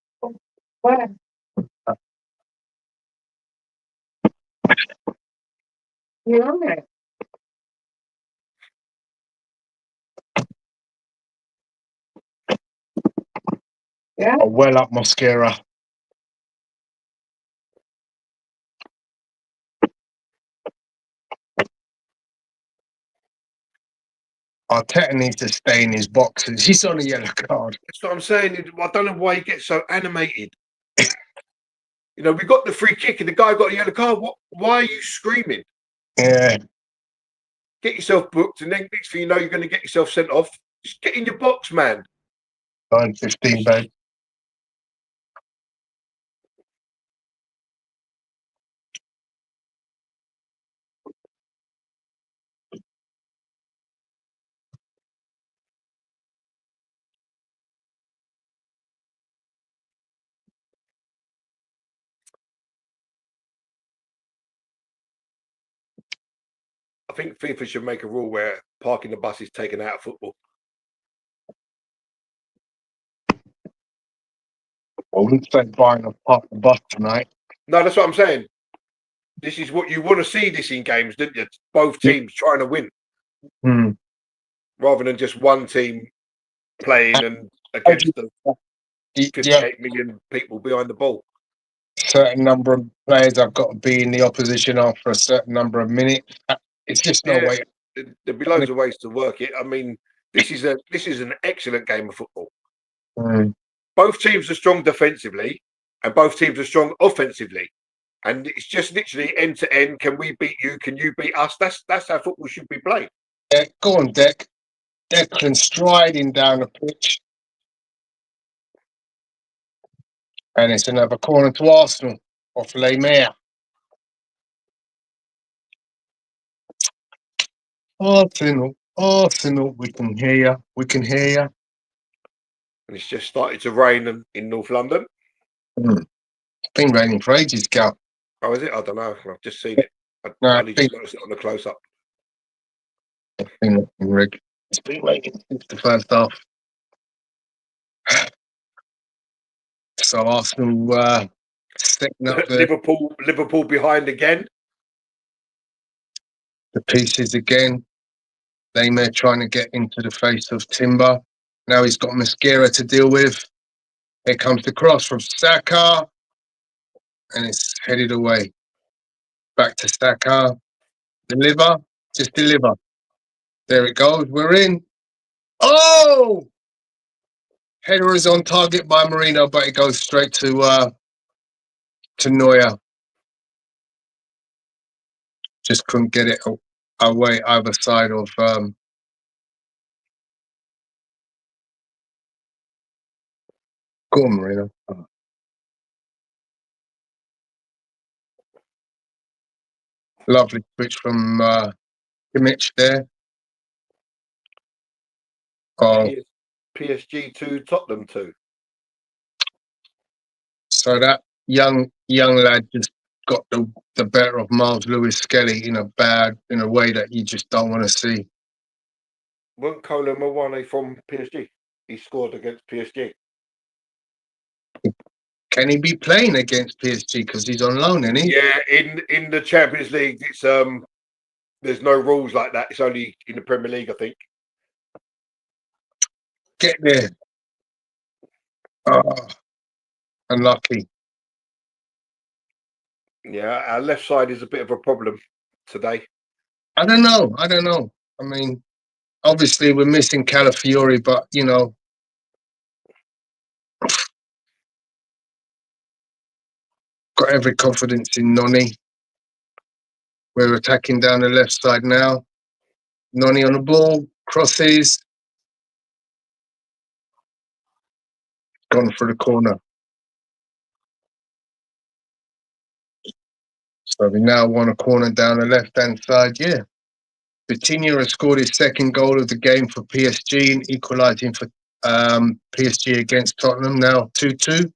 You're on there. Yeah. Oh, well up, Mosquera. Arteta needs to stay in his boxes. He's on a yellow card. That's what I'm saying. I don't know why he gets so animated. We got the free kick and the guy got a yellow card. Why are you screaming? Yeah. Get yourself booked, and then next thing you know, you're going to get yourself sent off. Just get in your box, man. 9:15, babe. I think FIFA should make a rule where parking the bus is taken out of football. Well, we spent buying a park the bus tonight. No, that's what I'm saying. This is what you want to see this in games, don't you? Both teams trying to win. Rather than just one team playing and against the 58 million people behind the ball. Certain number of players have got to be in the opposition after a certain number of minutes. It's just no way. There'll be loads of ways to work it. I mean, this is an excellent game of football. Both teams are strong defensively, and both teams are strong offensively. And it's just literally end to end. Can we beat you? Can you beat us? That's how football should be played. Yeah, go on, Declan striding down the pitch. And it's another corner to Arsenal off Layla. Arsenal, we can hear you. We can hear you. And it's just started to rain in North London. It's been raining for ages, Cal. Oh, is it? I don't know. I've just seen it. I only just noticed it on the close-up. It's been raining since the first half. So Arsenal setting up Liverpool behind again. The pieces again. Layla trying to get into the face of Timber. Now he's got Mosquera to deal with. Here comes the cross from Saka. And it's headed away. Back to Saka. Deliver. Just deliver. There it goes. We're in. Oh! Header is on target by Marino, but it goes straight to Neuer. Just couldn't get it away either side of go on, Marino. Lovely switch from Kimmich there. Oh, PSG 2, Tottenham 2. So that young lad just got the better of Miles Lewis Skelly in a way that you just don't want to see. Weren't Kolo Muani from PSG? He scored against PSG. Can he be playing against PSG because he's on loan, isn't he? Yeah, in the Champions League, it's there's no rules like that. It's only in the Premier League, I think. Get there. Oh, unlucky. Yeah, our left side is a bit of a problem today. I don't know. I mean, obviously we're missing Calafiori, but got every confidence in Noni. We're attacking down the left side now. Noni on the ball, crosses. Gone for the corner. So we now want a corner down the left-hand side, yeah. Coutinho has scored his second goal of the game for PSG and equalising for PSG against Tottenham, now 2-2.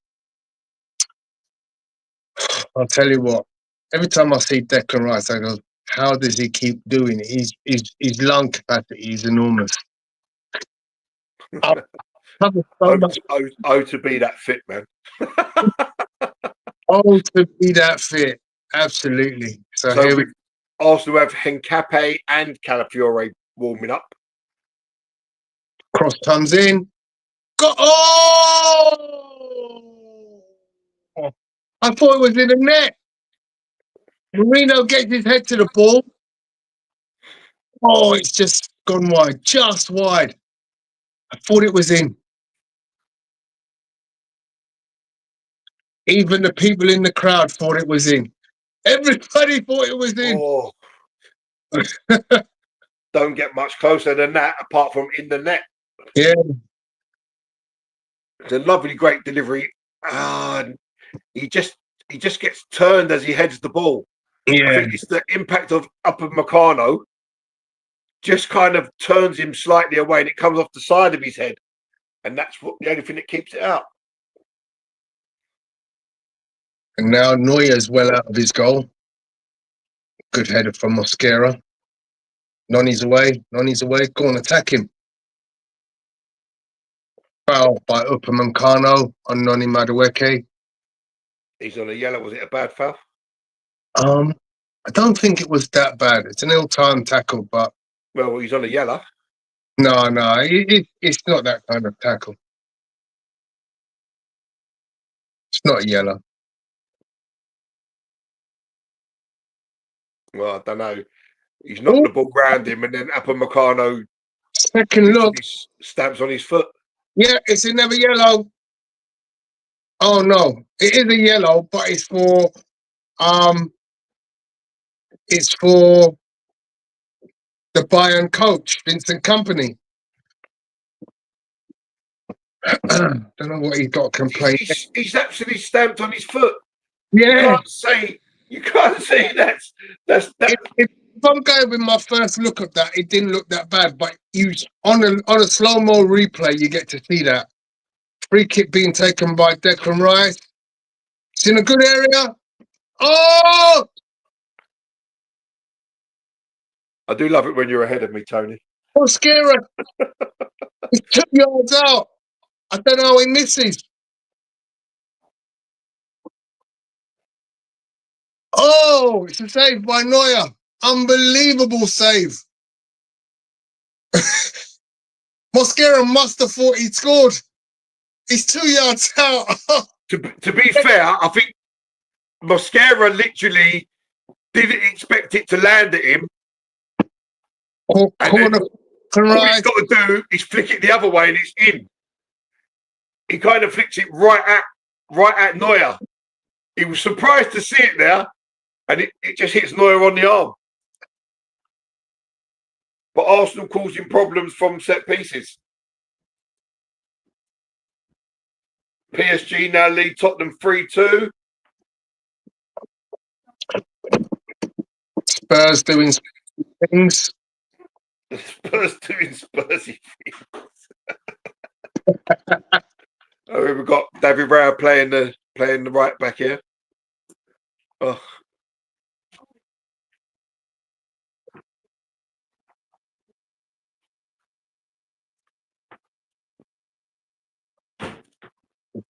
I'll tell you what, every time I see Declan Rice, I go, how does he keep doing it? His lung capacity is enormous. To be that fit, man. To be that fit, absolutely. So here we Arsenal have Hencape and Calafiore warming up. Cross comes in. Oh! I thought it was in the net. Marino gets his head to the ball. Oh, it's just gone wide, just wide. I thought it was in. Even the people in the crowd thought it was in. Everybody thought it was in. Oh. Don't get much closer than that, apart from in the net. Yeah. It's a lovely, great delivery. He just gets turned as he heads the ball. Yeah. I think it's the impact of Upamecano just kind of turns him slightly away and it comes off the side of his head. And that's the only thing that keeps it out. And now Neuer's well out of his goal. Good header from Mosquera. Noni's away. Go on, attack him. Foul by Upamecano on Noni Madueke. He's on a yellow. Was it a bad foul? I don't think it was that bad. It's an ill-timed tackle, but... Well, he's on a yellow. No, it's not that kind of tackle. It's not a yellow. Well, I don't know. He's knocked the ball round him, and then Upamecano second look stamps on his foot. Yeah, it's another yellow. Oh no, it is a yellow, but it's for the Bayern coach, Vincent Kompany. Don't know what he's got to complain. He's actually stamped on his foot. Yeah. You can't say that's that. If I'm going with my first look at that, it didn't look that bad. But on a slow mo replay, you get to see that free kick being taken by Declan Rice. It's in a good area. Oh! I do love it when you're ahead of me, Tony. Oh, scary. He's 2 yards out. I don't know how he misses. Oh, it's a save by Neuer. Unbelievable save. Mosquera must have thought he'd scored. He's 2 yards out. To be fair, I think Mosquera literally didn't expect it to land at him. All he's got to do is flick it the other way and it's in. He kind of flicks it right at Neuer. He was surprised to see it there, and it just hits Neuer on the arm. But Arsenal causing problems from set pieces. PSG now lead Tottenham 3-2. Spurs doing things. The Spurs doing Spursy things. Oh, we've got David Raya playing the right back here. Oh.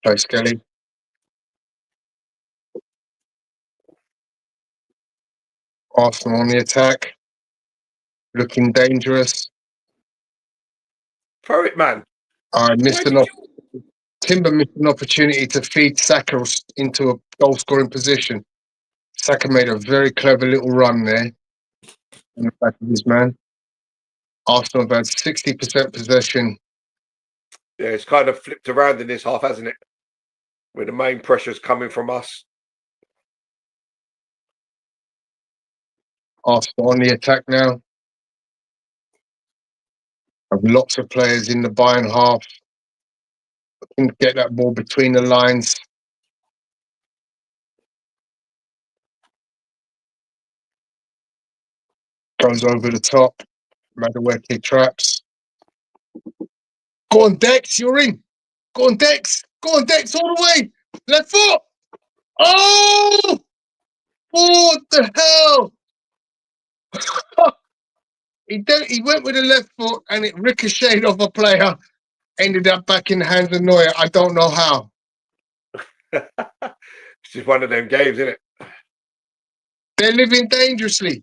Play Skelly. Arsenal on the attack. Looking dangerous. Throw it, man. I missed Timber missed an opportunity to feed Saka into a goal scoring position. Saka made a very clever little run there in the back of his man. Arsenal have had 60% possession. Yeah, it's kind of flipped around in this half, hasn't it? Where the main pressure's coming from us. Arsenal on the attack now. Have lots of players in the Bayern half. Can get that ball between the lines. Goes over the top. Madueke kick traps. Go on, Dex, you're in. Go on, Dex. Go on, Dex, all the way. Left foot. Oh! What the hell? He went with the left foot and it ricocheted off a player. Ended up back in the hands of Neuer. I don't know how. It's just one of them games, isn't it? They're living dangerously.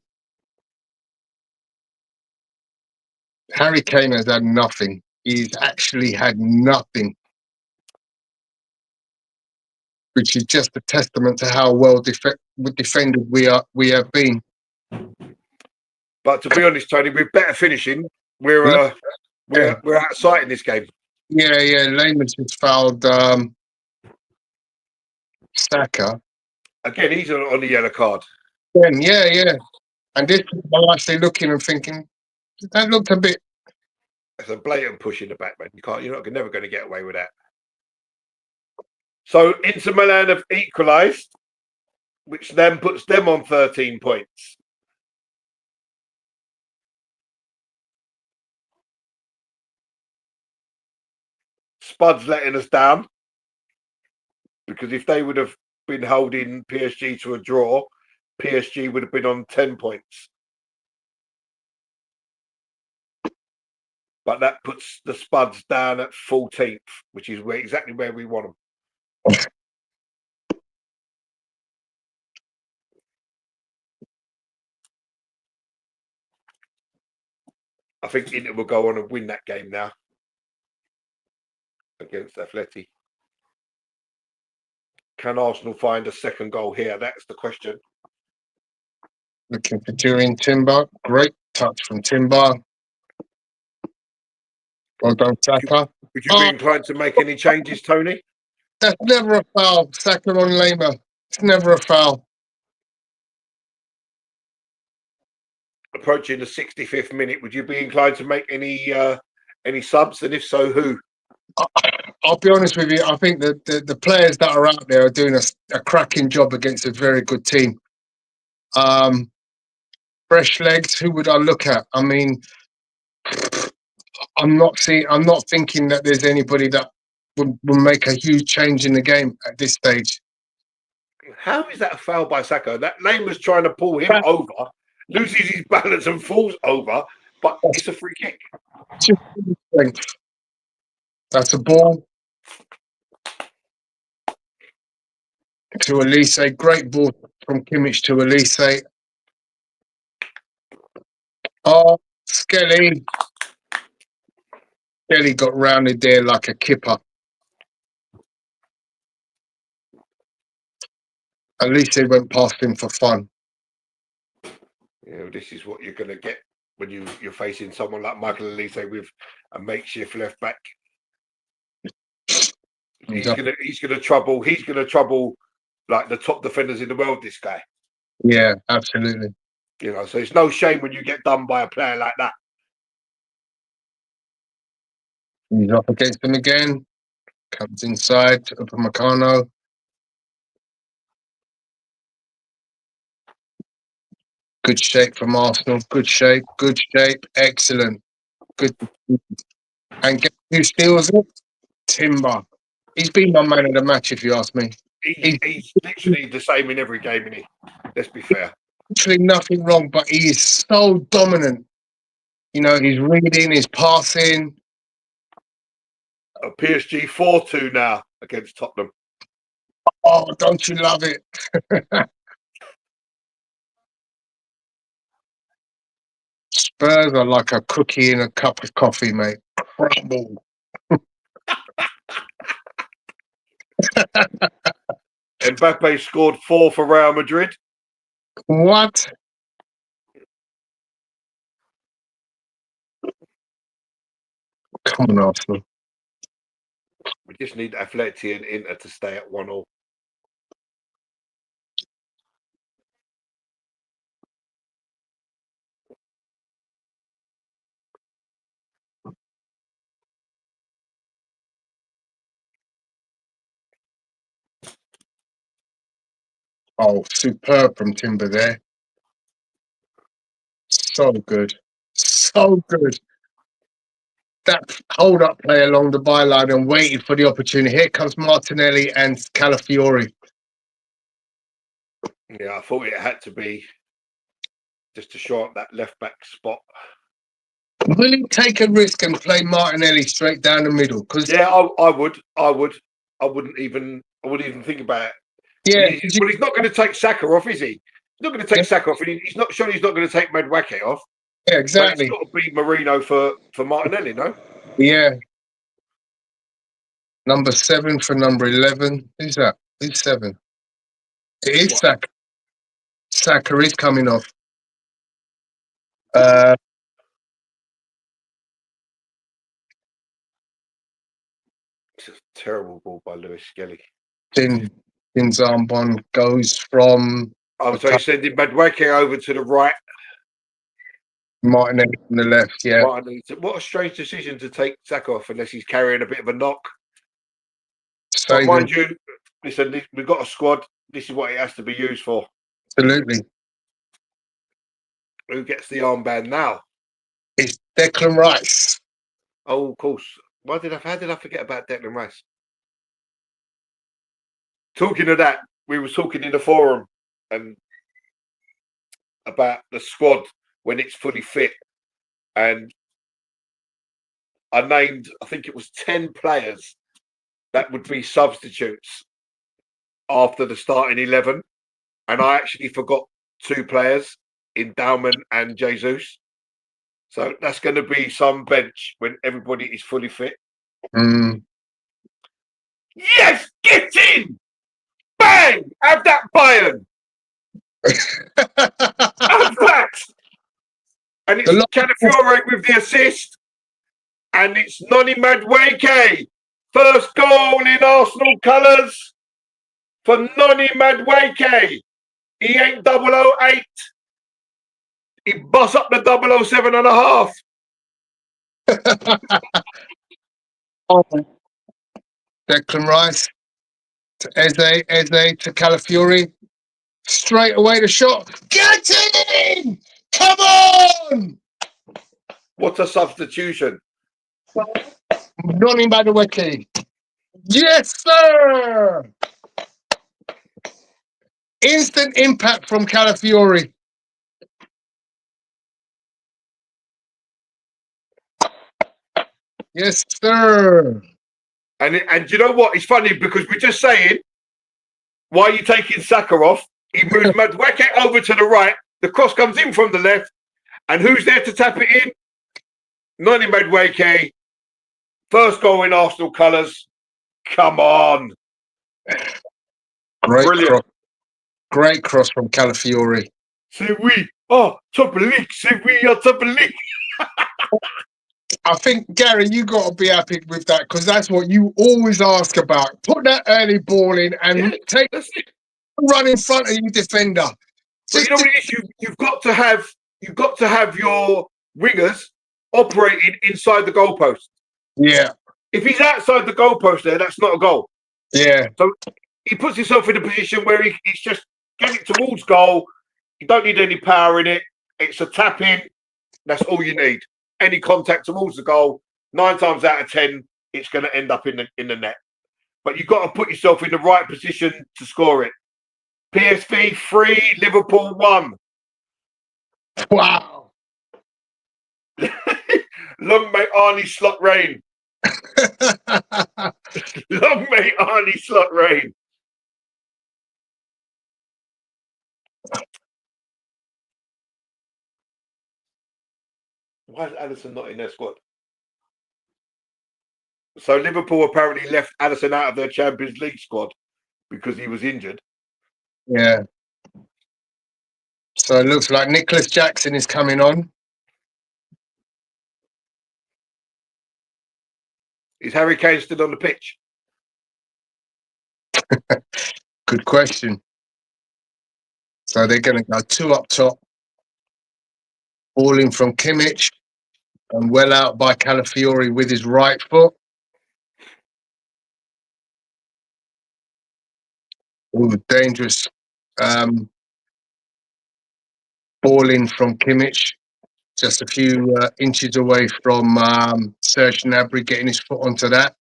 Harry Kane has had nothing. He's actually had nothing. Which is just a testament to how well defended we have been. But to be honest, Tony, with better finishing, we're out of sight in this game. Yeah. Layla's just fouled Saka. Again, he's on the yellow card. Yeah. And this I'm actually looking and thinking, that looked a bit. It's a blatant push in the back, man. You're never going to get away with that. So Inter Milan have equalised, which then puts them on 13 points. Spud's letting us down because if they would have been holding PSG to a draw, PSG would have been on 10 points. But that puts the Spuds down at 14th, which is exactly where we want them. I think Inter will go on and win that game now against Atleti. Can Arsenal find a second goal here? That's the question. Looking for Julian Timber. Great touch from Timber. Well done, Saka. Would you be inclined to make any changes, Tony? That's never a foul. Saka on Layla. It's never a foul. Approaching the 65th minute, would you be inclined to make any subs? And if so, who? I'll be honest with you. I think that the players that are out there are doing a cracking job against a very good team. Fresh legs. Who would I look at? I mean, I'm not thinking that there's anybody that will make a huge change in the game at this stage. How is that a foul by Saka? That Layla's trying to pull him over, loses his balance and falls over, but it's a free kick. That's a ball to Elise. Great ball from Kimmich to Elise. Oh, Skelly. Skelly got rounded there like a kipper. Elise went past him for fun. You know, this is what you're going to get when you're facing someone like Michael Elise with a makeshift left back. He's gonna trouble like the top defenders in the world. This guy. Yeah, absolutely. You know, so it's no shame when you get done by a player like that. He's up against him again. Comes inside to Upamecano. Good shape from Arsenal. Good shape. Excellent. Good. And guess who steals it? Timber. He's been my man of the match, if you ask me. He's literally the same in every game, isn't he? Let's be fair. Literally nothing wrong, but he is so dominant. You know, he's reading, he's passing. A PSG 4-2 now against Tottenham. Oh, don't you love it? Spurs are like a cookie in a cup of coffee, mate. Crumble. Mbappe scored 4 for Real Madrid. What? Come on, Arsenal. We just need Atleti and Inter to stay at 1-1. Oh, superb from Timber there. So good. So good. That hold-up play along the byline and waited for the opportunity. Here comes Martinelli and Calafiori. Yeah, I thought it had to be just to show up that left-back spot. Will he take a risk and play Martinelli straight down the middle? Yeah, I would. I wouldn't even think about it. Yeah. Well, he's not going to take Saka off, is he? He's not going to take Saka off. He's not sure he's not going to take Madueke off. Yeah, exactly. But it's got to be Marino for Martinelli, no? Yeah. Number 7 for number 11. Who's that? Who's 7? It is Saka. Saka is coming off. It's a terrible ball by Lewis Skelly. Zambon goes from... Oh, so he's sending Madueke over to the right. Martinelli on the left, yeah. What a strange decision to take Saka off unless he's carrying a bit of a knock. But mind you, listen, we've got a squad. This is what it has to be used for. Absolutely. Who gets the armband now? It's Declan Rice. Oh, of course. How did I forget about Declan Rice? Talking of that, we were talking in the forum and about the squad when it's fully fit. And I named, I think it was 10 players that would be substitutes after the starting 11. And I actually forgot 2 players, Endowment and Jesus. So that's going to be some bench when everybody is fully fit. Yes, get in! Bang! Have that Bayern! Have that! And it's Calafiore with the assist. And it's Noni Madueke. First goal in Arsenal colours for Noni Madueke. He ain't 008. He bust up the 007.5. Oh, Declan Rice to Eze to Calafiori. Straight away the shot. Get in! Come on! What a substitution. Running by the wiki. Yes, sir! Instant impact from Calafiori. Yes, sir. And you know what? It's funny because we're just saying, why are you taking Saka off? He moves Madueke over to the right. The cross comes in from the left. And who's there to tap it in? Noni Madueke. First goal in Arsenal colours. Come on. Brilliant. Great cross from Calafiori. C'est oui. Oh, top of the league. C'est oui, top of the league. I think, Gary, you got to be happy with that because that's what you always ask about. Put that early ball in and take run in front of your defender. But you know what it is? You've got to have your wingers operating inside the goalpost. Yeah. If he's outside the goalpost there, that's not a goal. Yeah. So he puts himself in a position where he's just getting towards goal. You don't need any power in it. It's a tap in. That's all you need. Any contact towards the goal, 9 times out of 10, it's going to end up in the net. But you've got to put yourself in the right position to score it. PSV 3, Liverpool 1. Wow. Long may Arnie slot reign. Long may Arnie slot reign. Why is Alisson not in their squad? So Liverpool apparently left Alisson out of their Champions League squad because he was injured. Yeah. So it looks like Nicholas Jackson is coming on. Is Harry Kane still on the pitch? Good question. So they're going to go 2 up top. Ball in from Kimmich and well out by Calafiori with his right foot. Ooh, dangerous ball in from Kimmich. Just a few inches away from Serge Gnabry getting his foot onto that.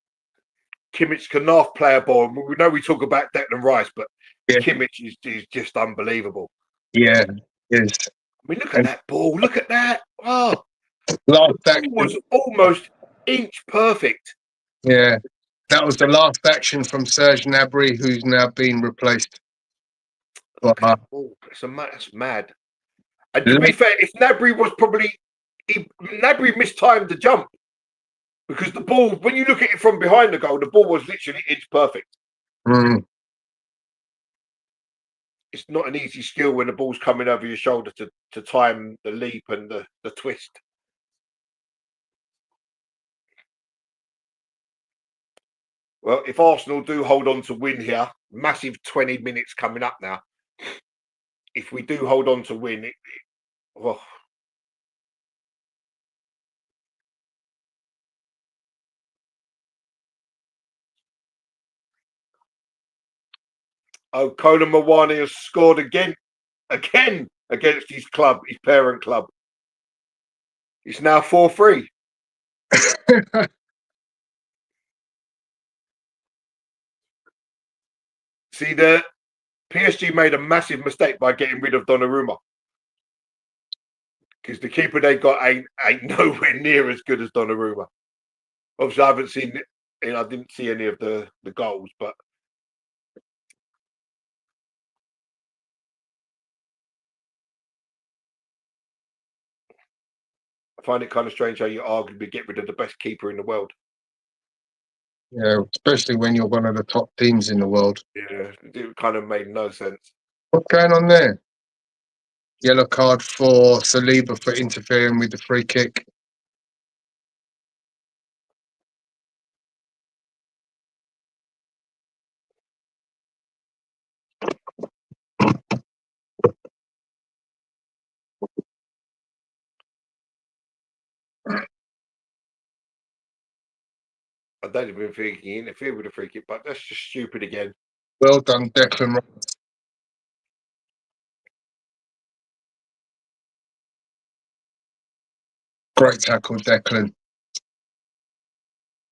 Kimmich can half play a ball. We know we talk about Declan Rice, but Yeah. Kimmich is just unbelievable. Yeah, it is. I mean, look at that ball. Look at that. Oh, Last the action ball was almost inch perfect. Yeah, that was the last action from Serge Gnabry, who's now been replaced. But, That's mad. And to be fair, if Gnabry was Gnabry mistimed the jump because the ball, when you look at it from behind the goal, the ball was literally inch perfect. It's not an easy skill when the ball's coming over your shoulder to time the leap and the twist. Well, if Arsenal do hold on to win here, massive 20 minutes coming up now. If we do hold on to win, oh. Oh, Colin Mawani has scored again against his club, his parent club. It's now 4-3. See, the PSG made a massive mistake by getting rid of Donnarumma. Because the keeper they got ain't nowhere near as good as Donnarumma. Obviously, I haven't seen, I didn't see any of the goals, but I find it kind of strange how you arguably get rid of the best keeper in the world. yeah, especially when you're one of the top teams in the world. Yeah, it kind of made no sense. What's going on there? Yellow card for Saliba for interfering with the free kick. I don't even think he interfered with the free kick, but that's just stupid again. Well done, Declan Rice. Great tackle, Declan.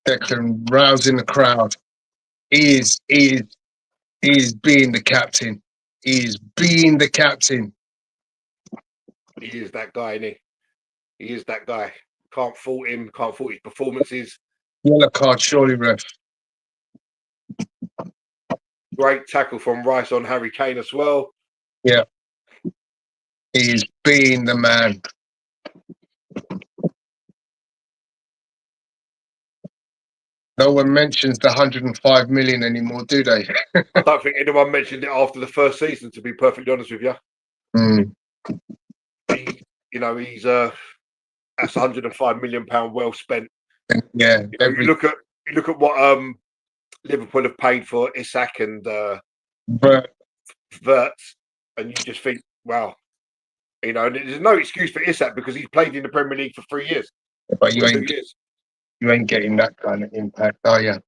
Declan rousing the crowd. He is being the captain. He is being the captain. He is that guy, isn't he? He is that guy. Can't fault him. Can't fault his performances. Yellow card, surely, ref. Great tackle from Rice on Harry Kane as well. Yeah. He is being the man. No one mentions the 105 million anymore, do they? I don't think anyone mentioned it after the first season, to be perfectly honest with you. Mm. He's that's 105 million pound well spent. Yeah. You look at what Liverpool have paid for Isak and Wirtz, and you just think, wow, there's no excuse for Isak because he's played in the Premier League for 3 years. But you ain't getting that kind of impact, are you?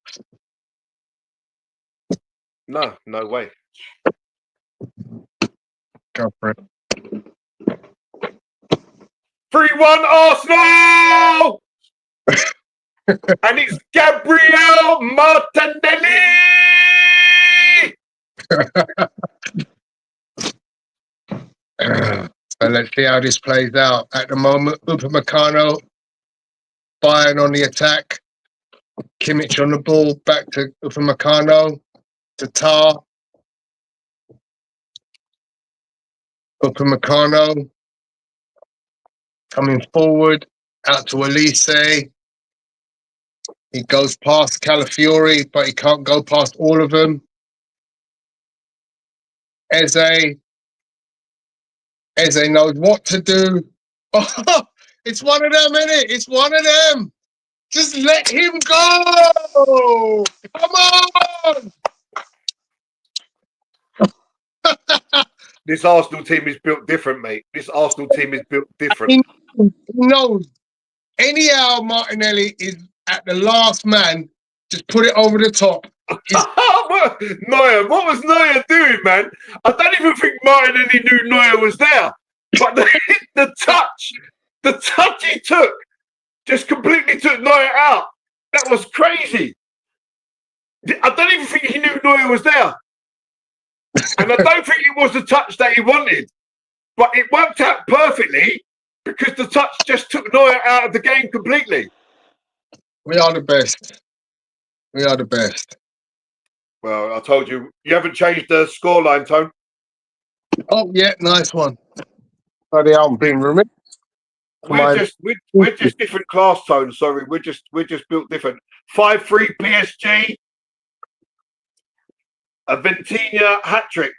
No way. Go for it. 3-1 Arsenal! And it's Gabriel Martinelli! So let's see how this plays out. At the moment, Upamecano, Bayern on the attack. Kimmich on the ball, back to Upamecano, to Tar. Upamecano coming forward, out to Elise. He goes past Calafiori, but he can't go past all of them. Eze knows what to do. Oh, it's one of them, isn't it? It's one of them. Just let him go. Come on. This Arsenal team is built different, mate. This Arsenal team is built different. He knows. Anyhow, Martinelli is at the last man. Just put it over the top. Neuer, what was Neuer doing, man? I don't even think Martinelli knew Neuer was there. But the touch he took just completely took Neuer out. That was crazy. I don't even think he knew Neuer was there. And I don't think it was the touch that he wanted. But it worked out perfectly because the touch just took Neuer out of the game completely. We are the best. We are the best. Well, I told you, you haven't changed the scoreline, Tone. Oh, yeah, nice one. Bloody hell, I'm being remiss. We're just different class, Tone. Sorry, we're just built different. 5-3 PSG. A Ventina hat trick.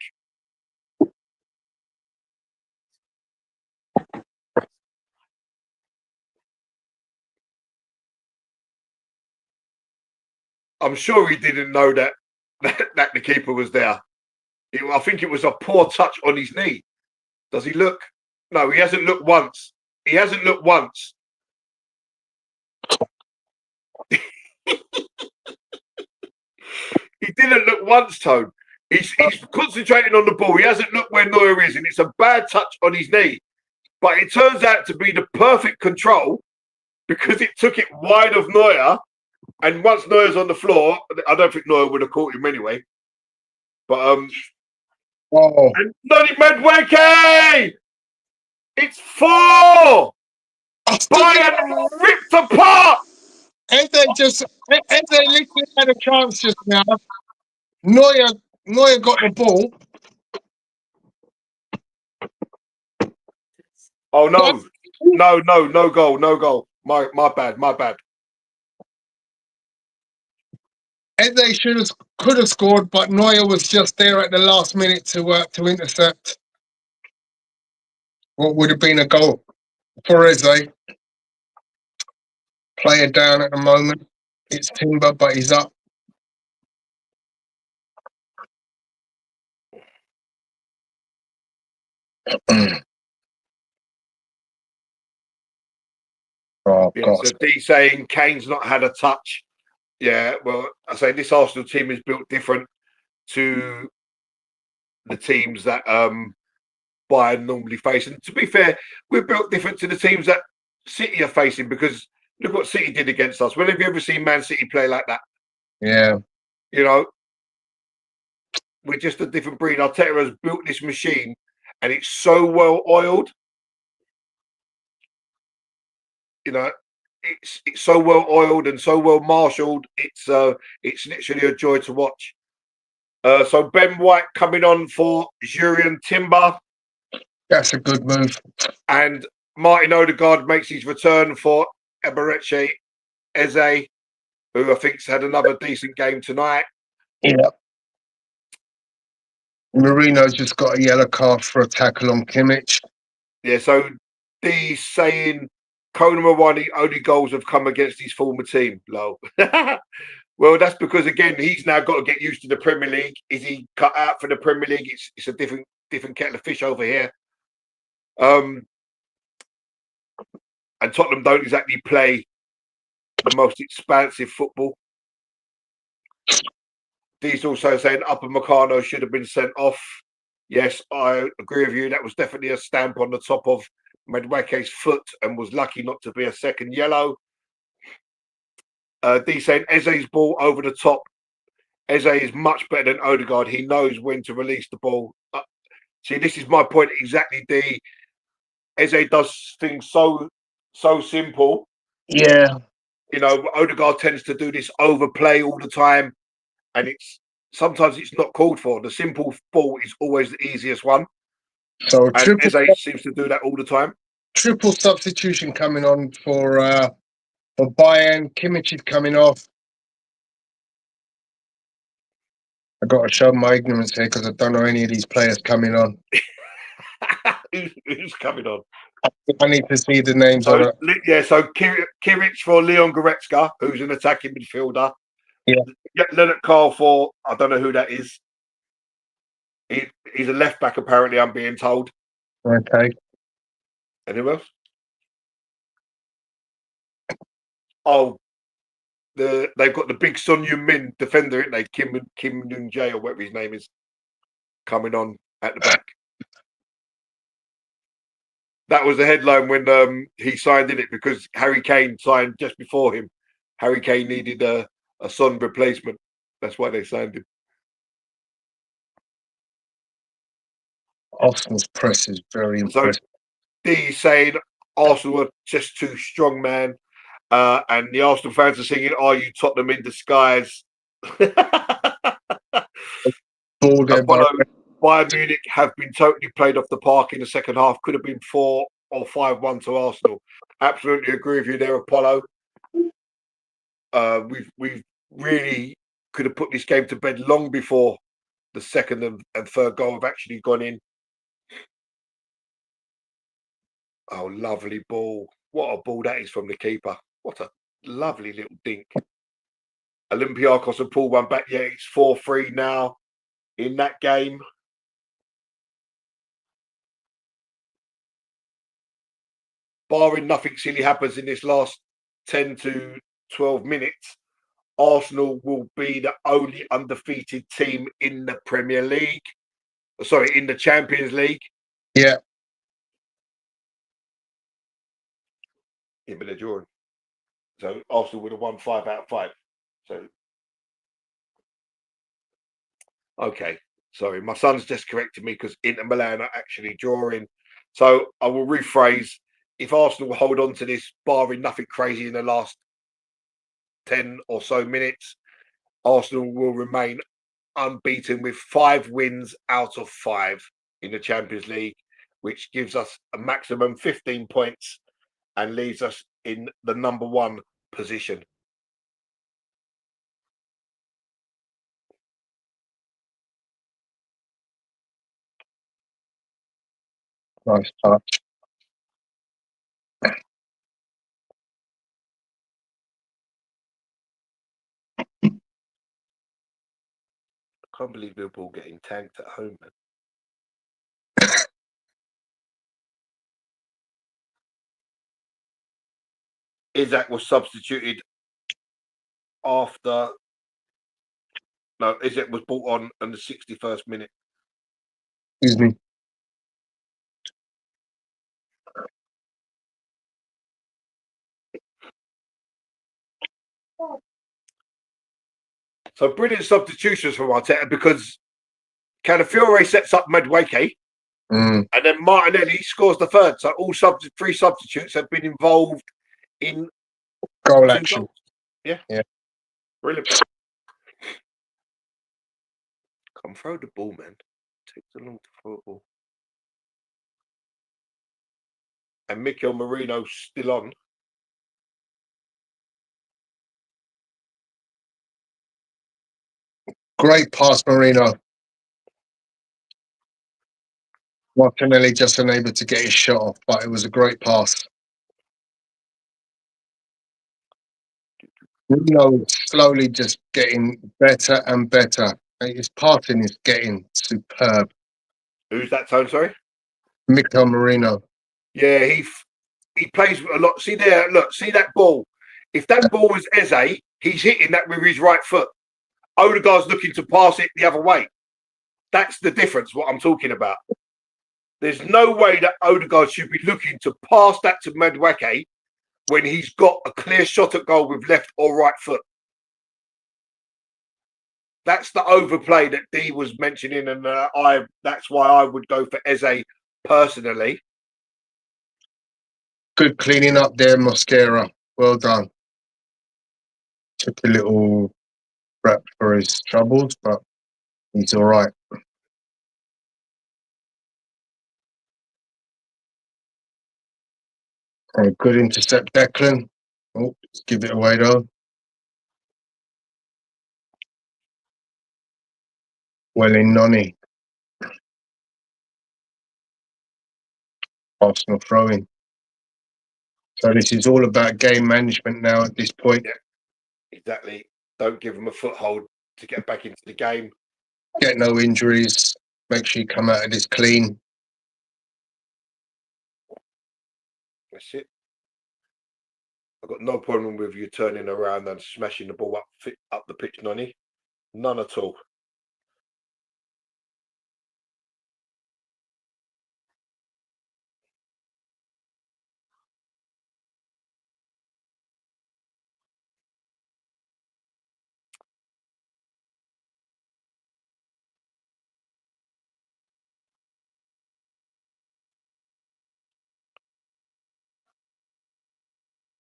I'm sure he didn't know that the keeper was there. I think it was a poor touch on his knee. Does he look? No, he hasn't looked once. He hasn't looked once. He didn't look once, Tone. He's concentrating on the ball. He hasn't looked where Neuer is, and it's a bad touch on his knee. But it turns out to be the perfect control because it took it wide of Neuer. And once Neuer's on the floor, I don't think Neuer would have caught him anyway. But and Noni Madueke! It's 4! Bayern ripped apart! Eze literally had a chance just now. Neuer got the ball. Oh no goal. My bad. Eze could have scored, but Neuer was just there at the last minute to intercept what would have been a goal for Eze. Player down at the moment. It's Timber, but he's up. Oh, Yeah, God. so D saying Kane's not had a touch. Yeah, well, I say this Arsenal team is built different to the teams that Bayern normally face. And to be fair, we're built different to the teams that City are facing because look what City did against us. When have you ever seen Man City play like that? Yeah. You know, we're just a different breed. Arteta has built this machine and it's so well oiled. You know, it's so well oiled and so well marshaled. It's literally a joy to watch. So Ben White coming on for Jurien Timber That's a good move. and Martin Odegaard makes his return for Eberechi Eze, who I think's had another decent game tonight. Yeah. Marino's just got a yellow card for a tackle on Kimmich. Yeah, so D saying Conor Mawani only goals have come against his former team. Low. Well, that's because again he's now got to get used to the Premier League. Is he cut out for the Premier League? It's a different kettle of fish over here. And Tottenham don't exactly play the most expansive football. D's also saying Upper Meccano should have been sent off. Yes, I agree with you. That was definitely a stamp on the top of Madueke's foot and was lucky not to be a second yellow. D saying Eze's ball over the top. Eze is much better than Odegaard. He knows when to release the ball. See, this is my point exactly, D. Eze does things so simple. Yeah. You know, Odegaard tends to do this overplay all the time, and sometimes it's not called for. The simple ball is always the easiest one, So and Eze seems to do that all the time. triple substitution coming on for Bayern. Kimmich is coming off. I got to show my ignorance here because I don't know any of these players coming on. Who's coming on? I need to see the names So, on it. yeah, so Kimmich for Leon Goretzka, who's an attacking midfielder. Yeah. Leonard Carl for, I don't know who that is. He's a left back, apparently, I'm being told. Okay. And who else? Oh, they've got the big Son Heung-min defender, isn't they? Kim Nun-jae or whatever his name is, coming on at the back. That was the headline when he signed in it because Harry Kane signed just before him. Harry Kane needed a Son replacement. That's why they signed him. Arsenal's press is very impressive. D saying Arsenal are just too strong, man. And the Arsenal fans are singing, "Are you Tottenham in disguise?" Apollo, Bayern Munich have been totally played off the park in the second half. Could have been 4 or 5-1 to Arsenal. Absolutely agree with you there, Apollo. We've really could have put this game to bed long before the second and third goal have actually gone in. Oh, lovely ball. What a ball that is from the keeper. What a lovely little dink. Olympiacos have pulled one back. Yeah, it's 4-3 now in that game. Barring nothing silly happens in this last 10 to 12 minutes, Arsenal will be the only undefeated team in the Premier League. Sorry, in the Champions League. Yeah. Yeah, but they're drawing. So Arsenal would have won 5 out of 5. So, okay. Sorry, my son's just corrected me because Inter Milan are actually drawing. So I will rephrase. If Arsenal hold on to this, barring nothing crazy in the last 10 or so minutes, Arsenal will remain unbeaten with 5 wins out of 5 in the Champions League, which gives us a maximum 15 points and leaves us in the number 1 position. Nice touch. I can't believe Liverpool getting tanked at home, man. Isaac was substituted after. No, Izet was brought on in the 61st minute. Excuse me. So brilliant substitutions from Arteta because Calafiore sets up Madueke and then Martinelli scores the third. So all three substitutes have been involved in Goal 2 action. goals. Yeah. Brilliant. Come throw the ball, man. Takes a long to throw the ball. And Mikel Merino's still on. Great pass, Marino. Martinelli just unable to get his shot off, but it was a great pass. Marino is slowly just getting better and better. His passing is getting superb. Who's that, Tone? Sorry? Mikel Marino. Yeah, he plays a lot. See there, look, see that ball. If that ball was Eze, he's hitting that with his right foot. Odegaard's looking to pass it the other way. That's the difference, what I'm talking about. There's no way that Odegaard should be looking to pass that to Madueke when he's got a clear shot at goal with left or right foot. That's the overplay that D was mentioning, and that's why I would go for Eze personally. Good cleaning up there, Mosquera. Well done. Took a little rap for his troubles, but he's all right. Oh, good intercept, Declan. Oh, let's give it away though. Well in Nonny. Arsenal throwing. So this is all about game management now at this point. Yeah, exactly. Don't give them a foothold to get back into the game. Get no injuries. Make sure you come out of this clean. That's it. I've got no problem with you turning around and smashing the ball up the pitch, Nonny. None at all.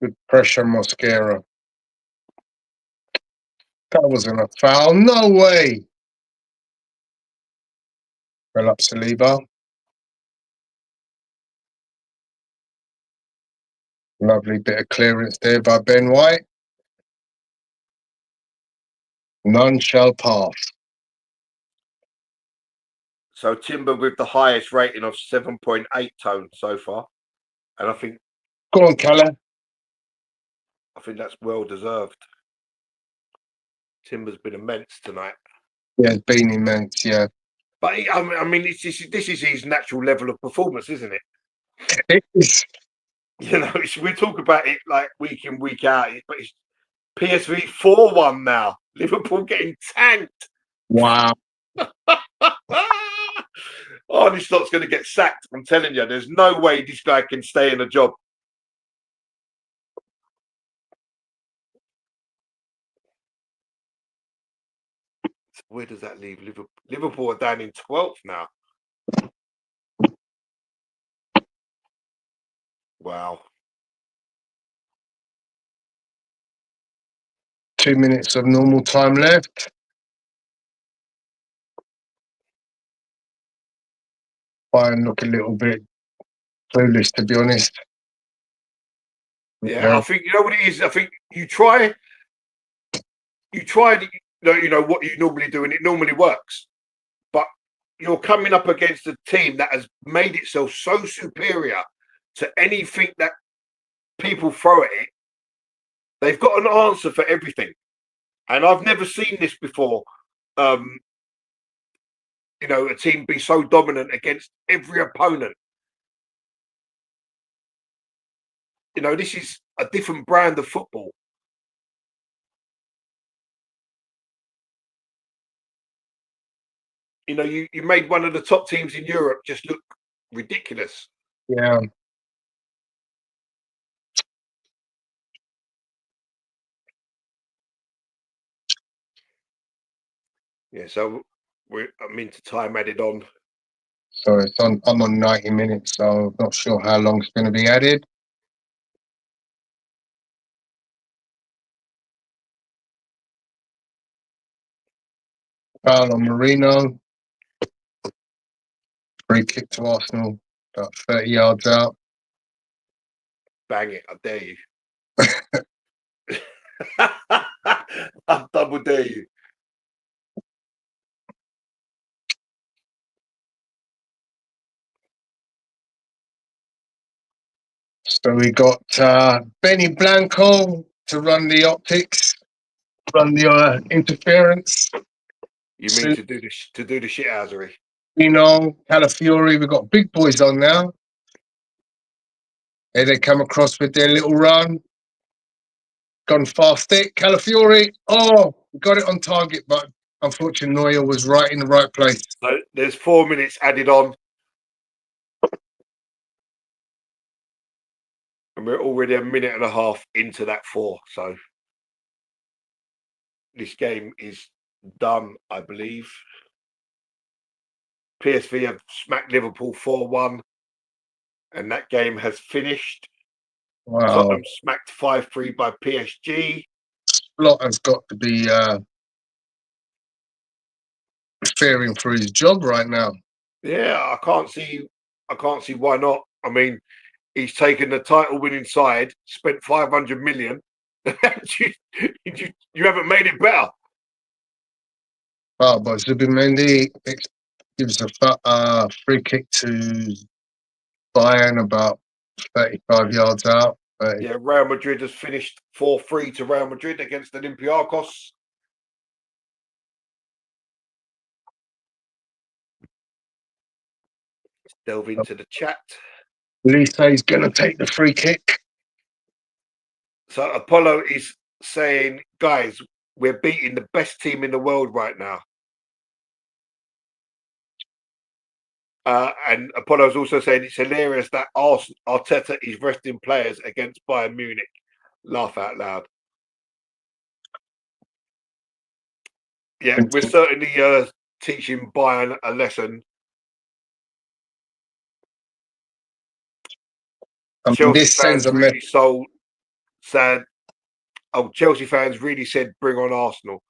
Good pressure, Mosquera. That wasn't a foul. No way. Well up Saliba. Lovely bit of clearance there by Ben White. None shall pass. So Timber with the highest rating of 7.8 Tone so far. And I think Go on, Callum. that's well deserved. Timber's been immense tonight. Yeah, it's been immense, yeah. But I mean, this is his natural level of performance, isn't it? It is. You know, we talk about it like week in, week out, but it's PSV 4-1 now. Liverpool getting tanked. Wow. Oh, this lot's going to get sacked. I'm telling you, there's no way this guy can stay in a job. Where does that leave Liverpool? Liverpool are down in 12th now. Wow. 2 minutes of normal time left. Bayern look a little bit clueless, to be honest. Yeah, I think you know what it is. I think you try, you know what you normally do, and it normally works. But you're coming up against a team that has made itself so superior to anything that people throw at it. They've got an answer for everything, and I've never seen this before. You know, a team be so dominant against every opponent. You know, this is a different brand of football. you know, you made one of the top teams in Europe just look ridiculous. Yeah. Yeah, so I'm into time added on. So I'm on 90 minutes, so I'm not sure how long it's going to be added. Foul on Marino. Free kick to Arsenal, about 30 yards out. Bang it, I dare you. I double dare you. So we got Benny Blanco to run the optics, run the interference. You mean to do the shithousery? Calafiori, we've got big boys on now. Here they come across with their little run. Gone fast it. Calafiori, got it on target, but unfortunately Neuer was right in the right place. So there's 4 minutes added on. And we're already a minute and a half into that 4. So this game is done, I believe. PSV have smacked Liverpool 4-1. And that game has finished. Wow. Tottenham smacked 5-3 by PSG. Slot has got to be fearing for his job right now. Yeah, I can't see why not. I mean, he's taken the title-winning side, spent 500 million. you haven't made it better. But Zubimendi gives a free kick to Bayern about 35 yards out. Yeah, Real Madrid has finished 4-3 to Real Madrid against Olympiacos. Let's delve into the chat. Lisa is going to take the free kick. So Apollo is saying, guys, we're beating the best team in the world right now. And Apollo's also saying it's hilarious that Arteta is resting players against Bayern Munich. Laugh out loud. Yeah, we're certainly teaching Bayern a lesson. Chelsea fans really sad. Oh, Chelsea fans really said, bring on Arsenal.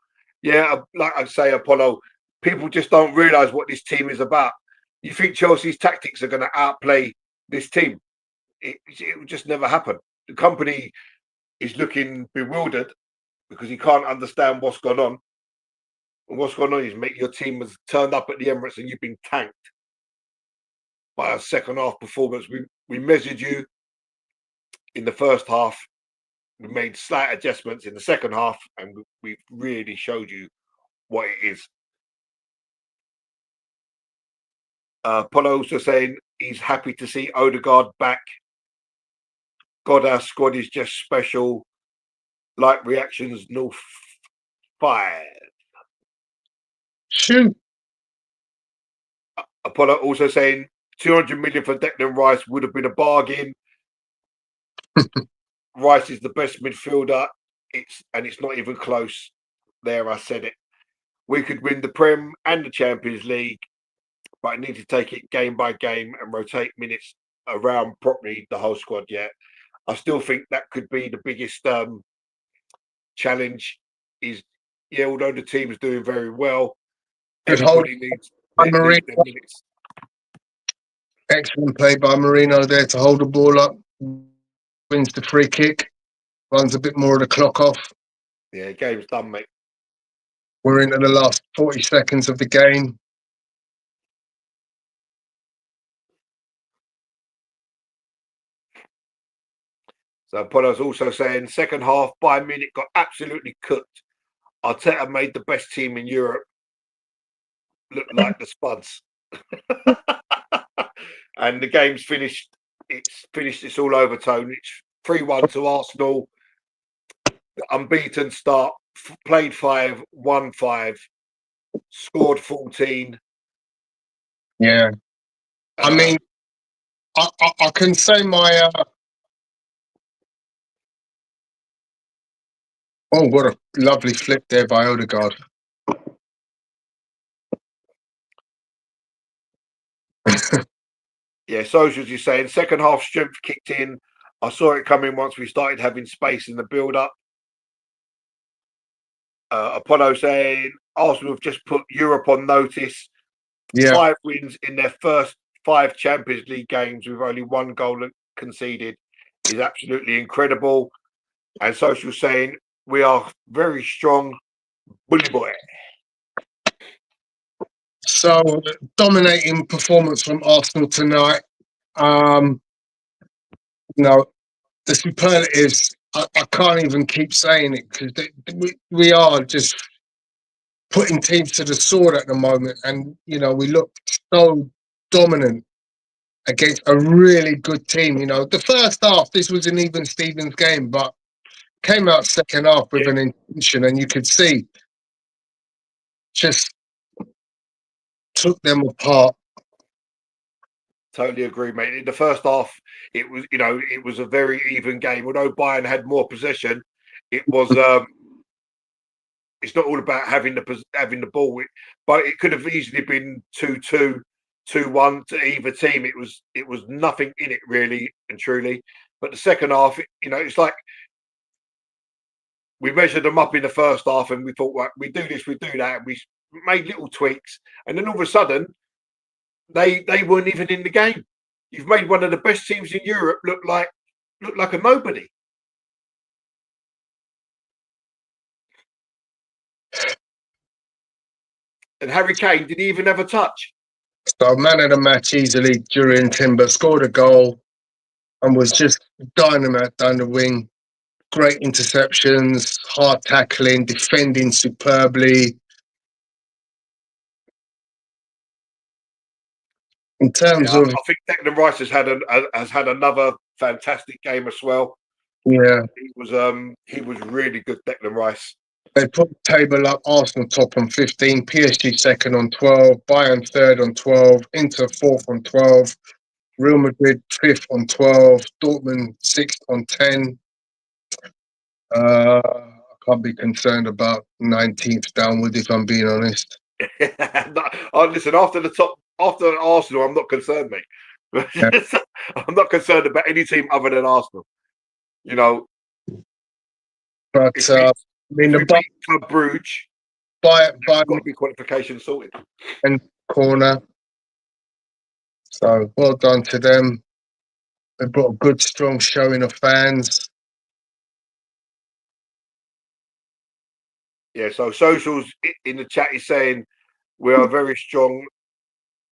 Yeah, like I say, Apollo, people just don't realise what this team is about. You think Chelsea's tactics are going to outplay this team? It will just never happen. The company is looking bewildered because he can't understand what's gone on. And what's gone on is, mate, your team has turned up at the Emirates and you've been tanked by a second half performance. We measured you in the first half. We made slight adjustments in the second half, and we've really showed you what it is. Polo also saying he's happy to see Odegaard back. God, our squad is just special. Like reactions, no 5. Shoot. Apollo also saying 200 million for Declan Rice would have been a bargain. Rice is the best midfielder. It's not even close. There, I said it. We could win the Prem and the Champions League, but I need to take it game by game and rotate minutes around properly the whole squad. Yeah, I still think that could be the biggest challenge. Although the team is doing very well, everybody needs their minutes. Excellent play by Marino there to hold the ball up. Wins the free kick. Runs a bit more of the clock off. Yeah, game's done, mate. We're into the last 40 seconds of the game. So Apollo's also saying second half, Bayern Munich got absolutely cooked. Arteta made the best team in Europe look like the Spuds. And the game's finished. It's finished. It's all overtone. It's 3-1 to Arsenal. Unbeaten start. Played 5, won 5, scored 14. Yeah. I mean, I can say my. Oh, what a lovely flip there by Odegaard. Yeah, Socials, you're saying second half strength kicked in. I saw it coming once we started having space in the build up. Apollo saying Arsenal have just put Europe on notice. Yeah. 5 wins in their first 5 Champions League games with only 1 goal conceded is absolutely incredible. And Social saying we are very strong, bully boy. So dominating performance from Arsenal tonight. You know, the superlatives, I can't even keep saying it because we are just putting teams to the sword at the moment. And, you know, we look so dominant against a really good team. You know, the first half, this was an even Stevens game, but came out second half with an intention, and you could see just took them apart. Totally agree, mate. In the first half, it was, you know, it was a very even game. Although Bayern had more possession, it was. It's not all about having the ball, but it could have easily been 2-2, 2-1 to either team. It was nothing in it really and truly. But the second half, you know, it's like we measured them up in the first half, and we thought, right, we do this, we do that, and we made little tweaks, and then all of a sudden, they weren't even in the game. You've made one of the best teams in Europe look like a nobody. And Harry Kane, did he even have a touch? So man of the match easily during Timber, scored a goal and was just dynamite down the wing. Great interceptions, hard tackling, defending superbly. In terms of, I think Declan Rice has had another fantastic game as well. yeah, He was really good, Declan Rice. they put the table up, Arsenal top on 15, PSG second on 12, Bayern third on 12, Inter fourth on 12, Real Madrid fifth on 12, Dortmund sixth on 10. I can't be concerned about 19th downward, if I'm being honest. Listen, after Arsenal, I'm not concerned, mate. Yeah. I'm not concerned about any team other than Arsenal. You know, But if I mean, we the beat Club Brugge, Bayern got to be qualification sorted. and corner. So well done to them. They've got a good, strong showing of fans. Yeah, so Socials in the chat is saying we are very strong.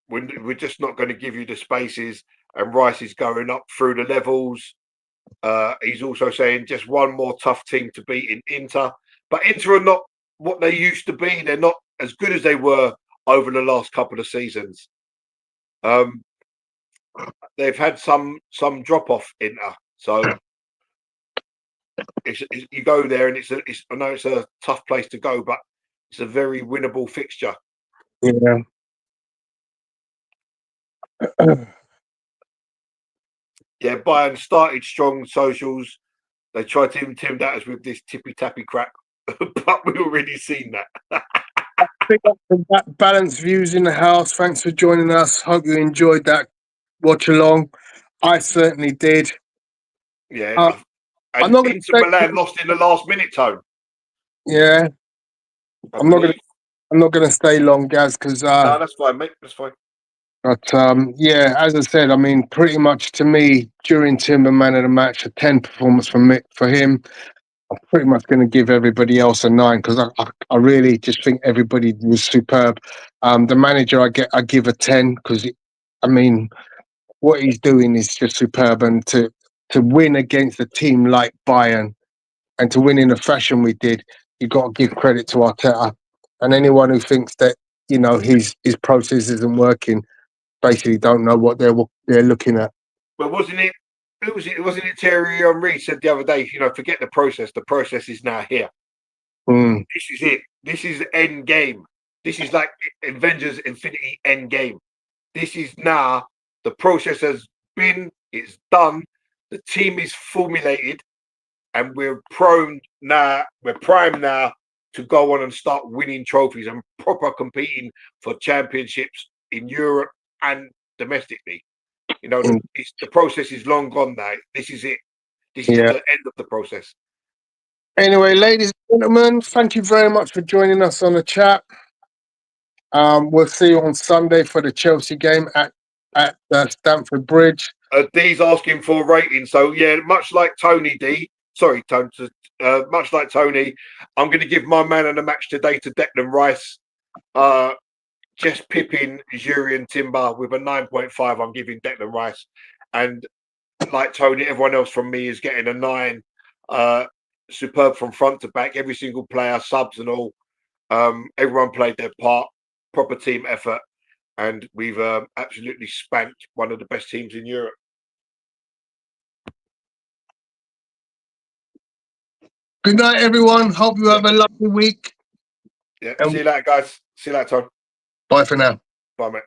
We're just not going to give you the spaces, and Rice is going up through the levels. He's also saying just one more tough team to beat in Inter, but Inter are not what they used to be. They're not as good as they were over the last couple of seasons. They've had some drop off Inter, so you go there, and I know it's a tough place to go, but it's a very winnable fixture. Yeah. Yeah, Bayern started strong. Socials. They tried to intimidate us with this tippy tappy crap, but we've already seen that. Pick up the balanced views in the house. Thanks for joining us. Hope you enjoyed that watch along. I certainly did. Yeah, I'm and not going to Inter say. Milan lost in the last minute, Tone. Yeah, I'm not going to stay long, Gaz, because. No, that's fine, mate. That's fine. But yeah, as I said, I mean, pretty much to me, during Timber man of the match, a 10 performance for him. I'm pretty much going to give everybody else a 9 because I really just think everybody was superb. The manager, I give a 10 because, I mean, what he's doing is just superb, and to win against a team like Bayern and to win in the fashion we did, you got to give credit to Arteta. And anyone who thinks that, you know, his process isn't working basically don't know what they're looking at. But wasn't it? Who was it? Wasn't it Thierry Henry said the other day? You know, forget the process. The process is now here. This is it. This is the end game. This is like Avengers Infinity end game. This is now, the process has been, it's done, the team is formulated, and we're primed now to go on and start winning trophies and proper competing for championships in Europe and domestically. You know, the process is long gone now. This is it. This is the end of the process. Anyway, ladies and gentlemen, thank you very much for joining us on the chat. We'll see you on Sunday for the Chelsea game at Stamford Bridge. D's asking for a rating. So, yeah, much like Tony D, sorry, Tony, much like Tony, I'm going to give my man of the match today to Declan Rice. Just pipping Yuri and Timber with a 9.5. I'm giving Declan Rice. And like Tony, everyone else from me is getting a 9. Superb from front to back. Every single player, subs and all. Everyone played their part. Proper team effort. And we've absolutely spanked one of the best teams in Europe. Good night, everyone. Hope you have a lovely week. Yeah. See you later, guys. See you later, Tom. Bye for now. Bye, mate.